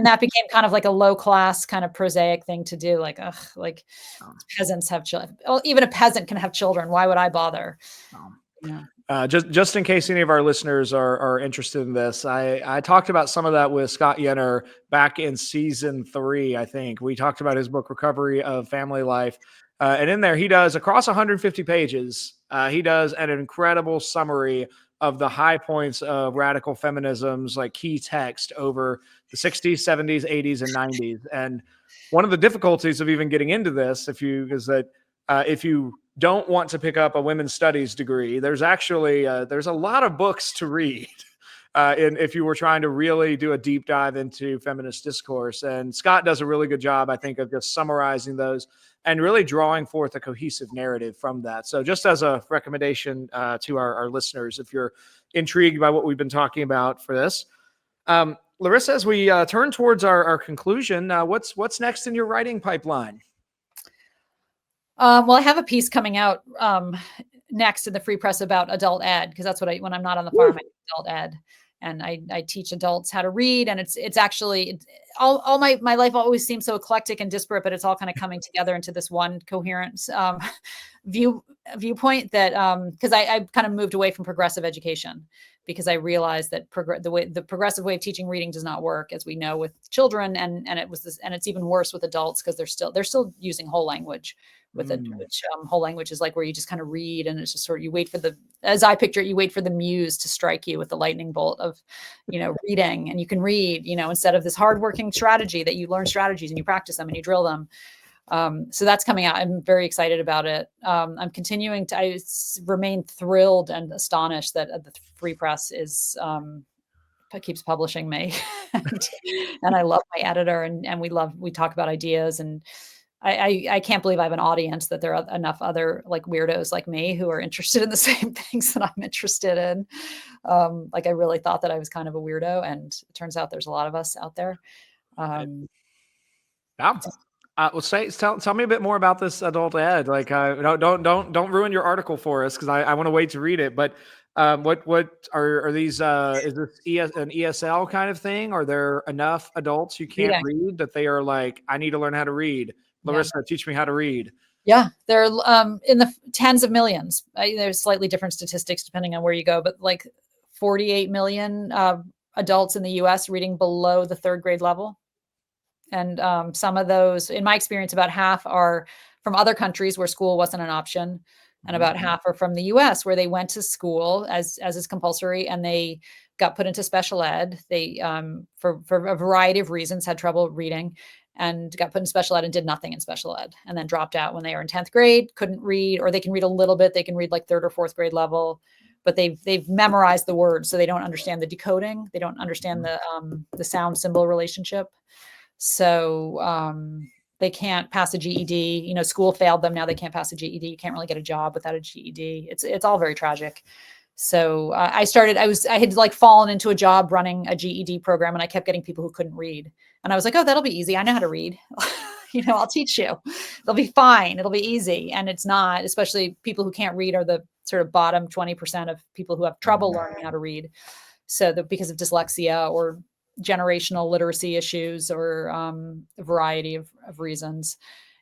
that became kind of like a low class, kind of prosaic thing to do, like, ugh, like, Um, peasants have children. Well, even a peasant can have children, why would I bother? um, You know? just in case any of our listeners are interested in this, I talked about some of that with Scott Yenner back in season 3. I think we talked about his book Recovery of Family Life, and in there he does across 150 pages. He does an incredible summary of the high points of radical feminism's like key text over the 60s, 70s, 80s, and 90s. And one of the difficulties of even getting into this, if you don't want to pick up a women's studies degree, there's a lot of books to read. If you were trying to really do a deep dive into feminist discourse, and Scott does a really good job, I think, of just summarizing those and really drawing forth a cohesive narrative from that. So, just as a recommendation to our listeners, if you're intrigued by what we've been talking about for this, Larissa, as we turn towards our conclusion, what's next in your writing pipeline? Well, I have a piece coming out, next in the Free Press about adult ed because that's what I when I'm not on the farm, I do adult ed, and I teach adults how to read, and it's actually all my life always seems so eclectic and disparate, but it's all kinda coming together into this one coherent, view viewpoint that, because I kind of moved away from progressive education because I realized that the progressive way of teaching reading does not work, as we know, with children, and it was this and it's even worse with adults because they're still using whole language with it, Mm. which whole language is like where you just kind of read and it's just sort of you wait for the as I picture it, you wait for the muse to strike you with the lightning bolt of, reading, and you can read, instead of this hardworking strategy that you learn strategies and you practice them and you drill them. So that's coming out. I'm very excited about it. I'm continuing to. Remain thrilled and astonished that the Free Press keeps publishing me, and, and I love my editor, and we talk about ideas, and I can't believe I have an audience that there are enough other like weirdos like me who are interested in the same things that I'm interested in. Like I really thought that I was kind of a weirdo, and it turns out there's a lot of us out there. Um, Yeah. Well, tell me a bit more about this adult ed. Like, don't ruin your article for us because I want to wait to read it. But what are these? Is this an ESL kind of thing? Are there enough adults who can't reading, read that they are like, I need to learn how to read? yeah. Larissa, teach me how to read. Yeah, they're in the tens of millions. There's slightly different statistics depending on where you go, but like 48 million adults in the US reading below the third grade level. And some of those, in my experience, about half are from other countries where school wasn't an option. And Mhm. about half are from the US where they went to school as is compulsory and they got put into special ed. They for a variety of reasons had trouble reading and got put in special ed and did nothing in special ed, and then dropped out when they were in 10th grade, couldn't read, or they can read a little bit. They can read like 3rd or 4th grade level, but they've memorized the words. So they don't understand the decoding. They don't understand the sound symbol relationship. So they can't pass a GED. School failed them. Now they can't pass a GED. You can't really get a job without a GED. It's all very tragic. So I had like fallen into a job running a GED program, and I kept getting people who couldn't read. And I was like, oh, that'll be easy. I know how to read. I'll teach you. It'll be fine. It'll be easy. And it's not, especially people who can't read are the sort of bottom 20% of people who have trouble learning how to read. So because of dyslexia or generational literacy issues or a variety of reasons.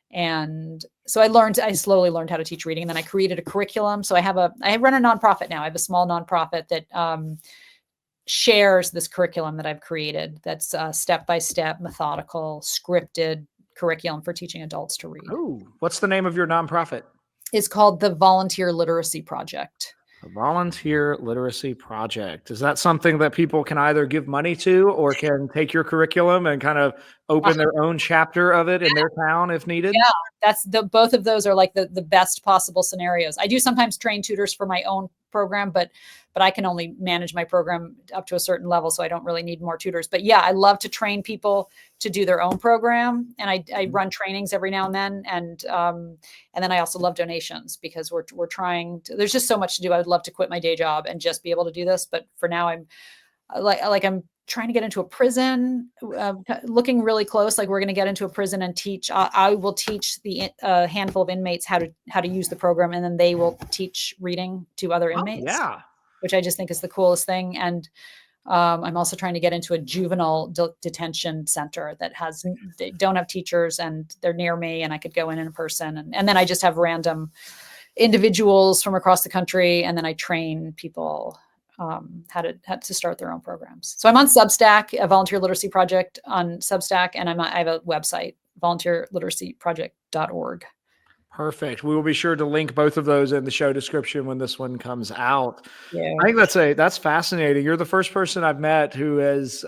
And so I slowly learned how to teach reading. And then I created a curriculum. So I run a nonprofit now. I have a small nonprofit that shares this curriculum that I've created. That's step-by-step, methodical, scripted curriculum for teaching adults to read. Oh, what's the name of your nonprofit? It's called the Volunteer Literacy Project. The Volunteer Literacy Project. Is that something that people can either give money to or can take your curriculum and kind of open their own chapter of it in their town if needed? Yeah, that's both of those are like the best possible scenarios. I do sometimes train tutors for my own program, but I can only manage my program up to a certain level, so I don't really need more tutors. But yeah, I love to train people to do their own program, and I run trainings every now and then, and then I also love donations because we're trying to, there's just so much to do. I would love to quit my day job and just be able to do this, but for now I'm I'm trying to get into a prison, looking really close. Like we're going to get into a prison and teach. I will teach the handful of inmates how to use the program, and then they will teach reading to other inmates. Yeah, which I just think is the coolest thing. And I'm also trying to get into a juvenile detention center they don't have teachers, and they're near me, and I could go in person. And then I just have random individuals from across the country, and then I train people how to start their own programs. So I'm on Substack, a Volunteer Literacy Project on Substack, and I have a website, volunteerliteracyproject.org. Perfect. We will be sure to link both of those in the show description when this one comes out. Yeah. I think that's fascinating. You're the first person I've met who has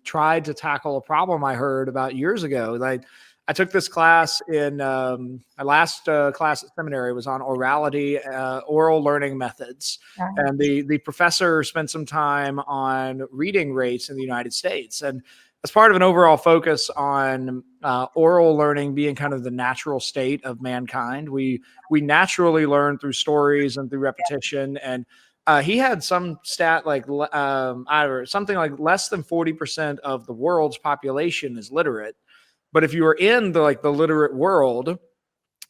tried to tackle a problem I heard about years ago. Like I took this class in my last class at seminary was on orality, oral learning methods. Wow. And the professor spent some time on reading rates in the United States. And as part of an overall focus on oral learning being kind of the natural state of mankind, we naturally learn through stories and through repetition. And he had some stat like something like less than 40% of the world's population is literate. But if you are in the literate world,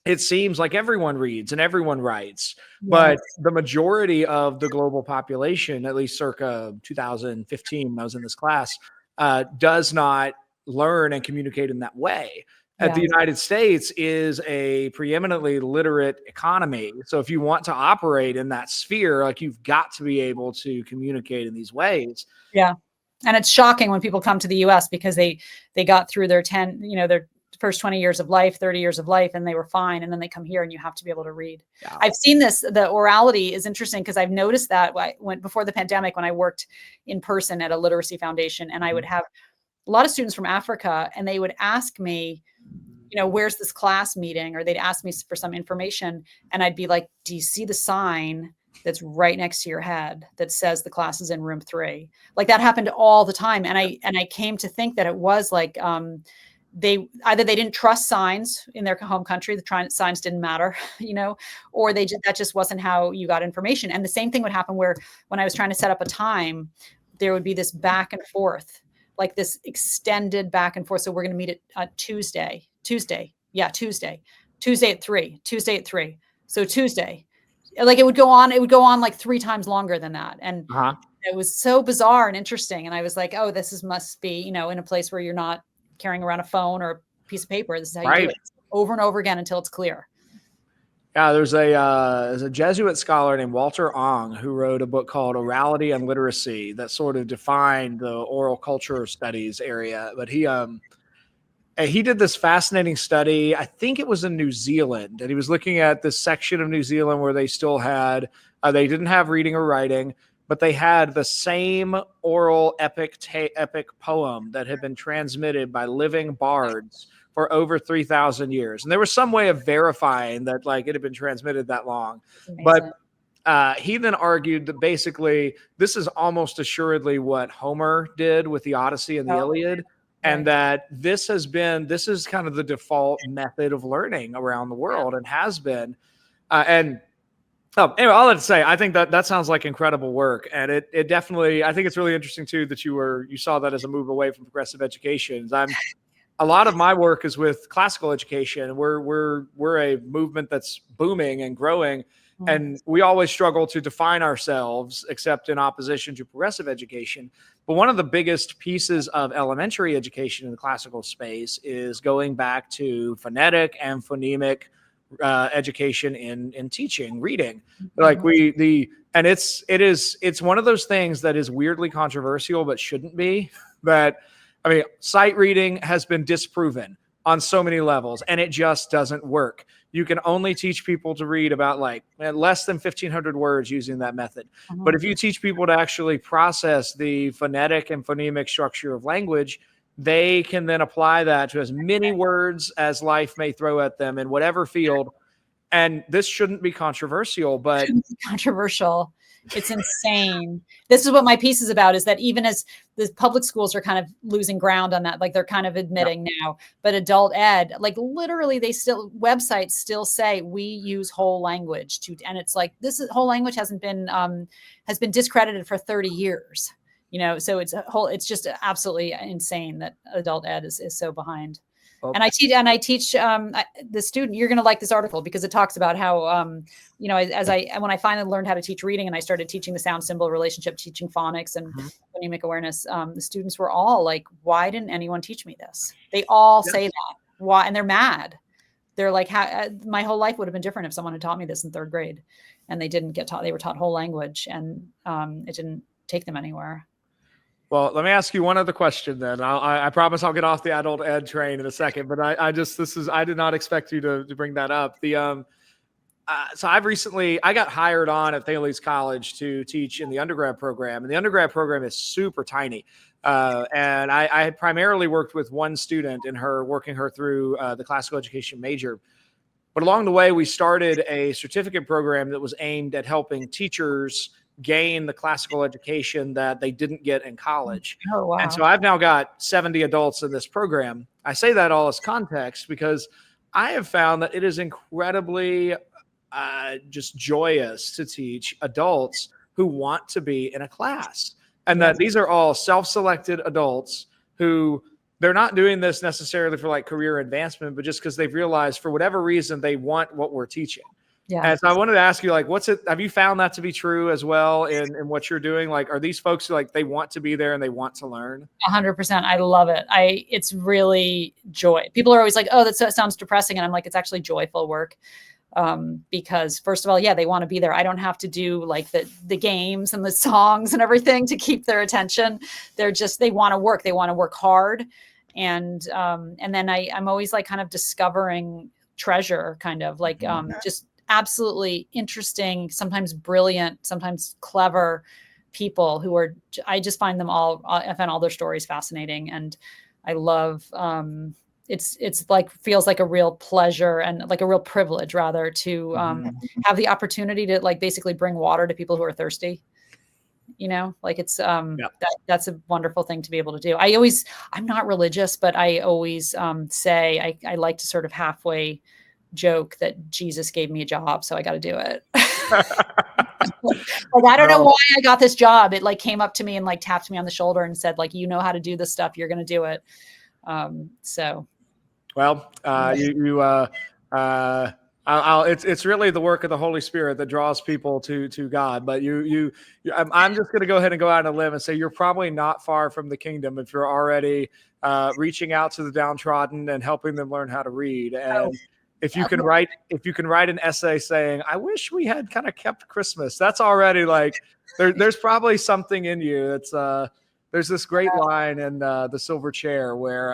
it seems like everyone reads and everyone writes. Yes. But the majority of the global population, at least circa 2015, when I was in this class, does not learn and communicate in that way. Yeah. The United States is a preeminently literate economy. So if you want to operate in that sphere, you've got to be able to communicate in these ways. Yeah. And it's shocking when people come to the US because they got through their their first 20 years of life, 30 years of life, and they were fine. And then they come here and you have to be able to read. Yeah. I've seen this. The orality is interesting because I've noticed that before the pandemic, when I worked in person at a literacy foundation, and I would have a lot of students from Africa, and they would ask me, where's this class meeting? Or they'd ask me for some information. And I'd be like, do you see the sign that's right next to your head that says the class is in room 3? Like that happened all the time. And I came to think that it was like, they didn't trust signs in their home country. The signs didn't matter, or that just wasn't how you got information. And the same thing would happen where when I was trying to set up a time, there would be this back and forth, like this extended back and forth. So we're going to meet at Tuesday at 3, Tuesday at 3. So Tuesday, like it would go on like 3 times longer than that. And it was so bizarre and interesting. And I was like, oh, must be, in a place where you're not carrying around a phone or a piece of paper. This is how you do it over and over again until it's clear. Yeah, there's a Jesuit scholar named Walter Ong who wrote a book called Orality and Literacy that sort of defined the oral culture studies area. But he did this fascinating study. I think it was in New Zealand, and he was looking at this section of New Zealand where they still had they didn't have reading or writing, but they had the same oral epic poem that had been transmitted by living bards for over 3,000 years. And there was some way of verifying that like it had been transmitted that long. But he then argued that basically this is almost assuredly what Homer did with the Odyssey and the Iliad. And that this is kind of the default method of learning around the world and has been. Anyway, all that to say, I think that sounds like incredible work. And it definitely, I think it's really interesting too, that you saw that as a move away from progressive education. A lot of my work is with classical education. We're a movement that's booming and growing. And we always struggle to define ourselves except in opposition to progressive education. But one of the biggest pieces of elementary education in the classical space is going back to phonetic and phonemic education in teaching, reading. Like it's one of those things that is weirdly controversial, but shouldn't be. That, I mean, sight reading has been disproven on so many levels, and it just doesn't work. You can only teach people to read about like less than 1,500 words using that method. But if you teach people to actually process the phonetic and phonemic structure of language, they can then apply that to as many words as life may throw at them in whatever field. And this shouldn't be controversial, but controversial. It's insane. This is what my piece is about, is that even as the public schools are kind of losing ground on that, like they're kind of admitting now, but adult ed, like literally websites still say we use whole language and it's like, whole language has been discredited for 30 years, so it's just absolutely insane that adult ed is so behind. And I teach the student. You're going to like this article because it talks about how, when I finally learned how to teach reading and I started teaching the sound symbol relationship, teaching phonics and phonemic awareness, the students were all like, why didn't anyone teach me this? They all say that. Why? And they're mad. They're like, my whole life would have been different if someone had taught me this in third grade, and they didn't get taught. They were taught whole language, and it didn't take them anywhere. Well, let me ask you one other question then. I promise I'll get off the adult ed train in a second, but I did not expect you to bring that up. So I got hired on at Thales College to teach in the undergrad program, and the undergrad program is super tiny. And I had primarily worked with one student in working her through the classical education major. But along the way, we started a certificate program that was aimed at helping teachers gain the classical education that they didn't get in college. Oh, wow. And so I've now got 70 adults in this program. I say that all as context because I have found that it is incredibly just joyous to teach adults who want to be in a class. And that these are all self-selected adults who they're not doing this necessarily for like career advancement, but just because they've realized for whatever reason they want what we're teaching. Yeah. And so I wanted to ask you, like, have you found that to be true as well in what you're doing? Like, are these folks who like, they want to be there and they want to learn? 100%. I love it. It's really joy. People are always like, oh, that sounds depressing. And I'm like, it's actually joyful work. Because first of all, they want to be there. I don't have to do like the games and the songs and everything to keep their attention. They want to work. They want to work hard. And then I'm always like kind of discovering treasure, kind of like, just absolutely interesting, sometimes brilliant, sometimes clever people I just find them all, I find all their stories fascinating. And I love, it's like, feels like a real pleasure and like a real privilege rather to have the opportunity to like basically bring water to people who are thirsty. Like it's, that's a wonderful thing to be able to do. I'm not religious, but I always say I like to sort of halfway joke that Jesus gave me a job, so I got to do it. Like, I don't know why I got this job. It like came up to me and like tapped me on the shoulder and said, like, you know how to do this stuff. You're going to do it. It's really the work of the Holy Spirit that draws people to God. But I'm just going to go ahead and go out on a limb and say you're probably not far from the kingdom if you're already reaching out to the downtrodden and helping them learn how to read. And if you can write an essay saying, I wish we had kind of kept Christmas, that's already like, there's probably something in you. That's there's this great line in The Silver Chair where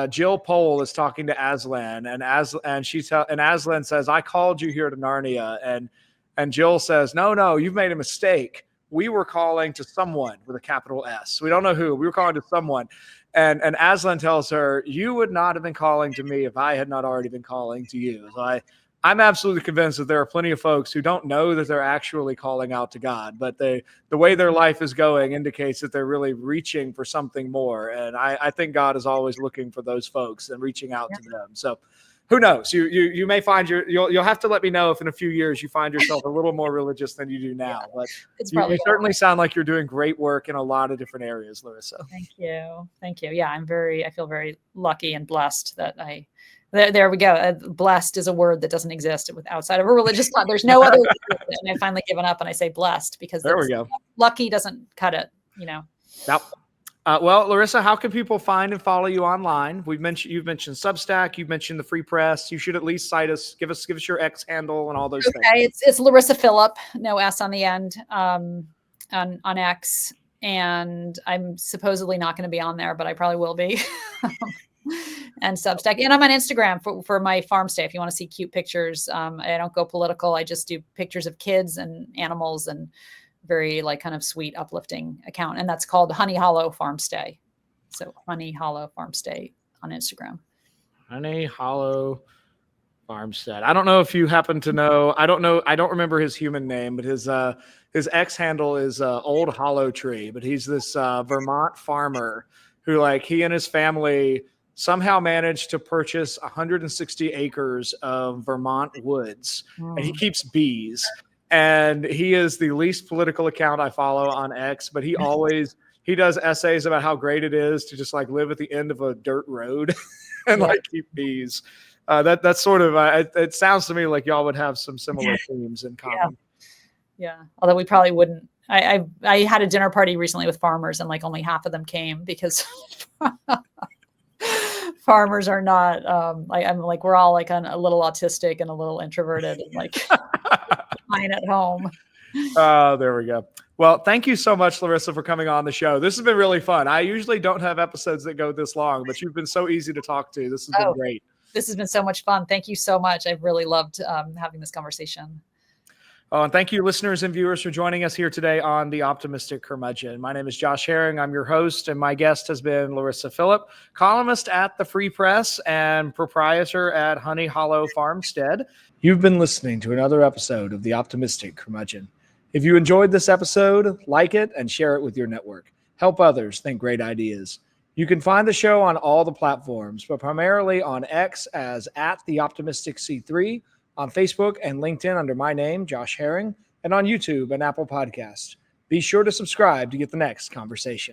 Jill Pole is talking to Aslan, and Aslan says, I called you here to Narnia. And And Jill says, no, you've made a mistake. We were calling to someone with a capital S. We don't know who. We were calling to someone. And Aslan tells her, you would not have been calling to me if I had not already been calling to you. So I'm absolutely convinced that there are plenty of folks who don't know that they're actually calling out to God, but the way their life is going indicates that they're really reaching for something more. And I think God is always looking for those folks and reaching out to them. So who knows? You may find you'll have to let me know if in a few years you find yourself a little more religious than you do now. But you certainly sound like you're doing great work in a lot of different areas, Larissa. Thank you. Yeah, I feel very lucky and blessed that there we go. Blessed is a word that doesn't exist outside of a religious thought. There's no other. And I've finally given up and I say blessed because there we go. Lucky doesn't cut it, Yep. Well, Larissa, how can people find and follow you online? You've mentioned Substack, you've mentioned the Free Press. You should at least cite us, give us your X handle and all those things. Okay, it's Larissa Phillips, no S on the end, on X, and I'm supposedly not going to be on there, but I probably will be. And Substack, and I'm on Instagram for my farm stay. If you want to see cute pictures, I don't go political. I just do pictures of kids and animals and very kind of sweet, uplifting account. And that's called Honey Hollow Farm Stay. So Honey Hollow Farm Stay on Instagram. Honey Hollow Farmstead. I don't know if you happen to know. I don't remember his human name, but his X handle is Old Hollow Tree. But he's this Vermont farmer who he and his family somehow managed to purchase 160 acres of Vermont woods. And he keeps bees. And he is the least political account I follow on X, but he does essays about how great it is to just live at the end of a dirt road and keep bees. That's sort of, it sounds to me like y'all would have some similar themes in common. Yeah. Although we probably wouldn't. I had a dinner party recently with farmers and only half of them came because farmers are not, we're all a little autistic and a little introverted and fine at home. Oh, there we go. Well, thank you so much, Larissa, for coming on the show. This has been really fun. I usually don't have episodes that go this long, but you've been so easy to talk to. This has been great. This has been so much fun. Thank you so much. I've really loved having this conversation. Oh, and thank you, listeners and viewers, for joining us here today on The Optimistic Curmudgeon. My name is Josh Herring. I'm your host, and my guest has been Larissa Phillips, columnist at the Free Press and proprietor at Honey Hollow Farmstead. You've been listening to another episode of The Optimistic Curmudgeon. If you enjoyed this episode, like it and share it with your network. Help others think great ideas. You can find the show on all the platforms, but primarily on X as @TheOptimisticC3, on Facebook and LinkedIn under my name, Josh Herring, and on YouTube and Apple Podcasts. Be sure to subscribe to get the next conversation.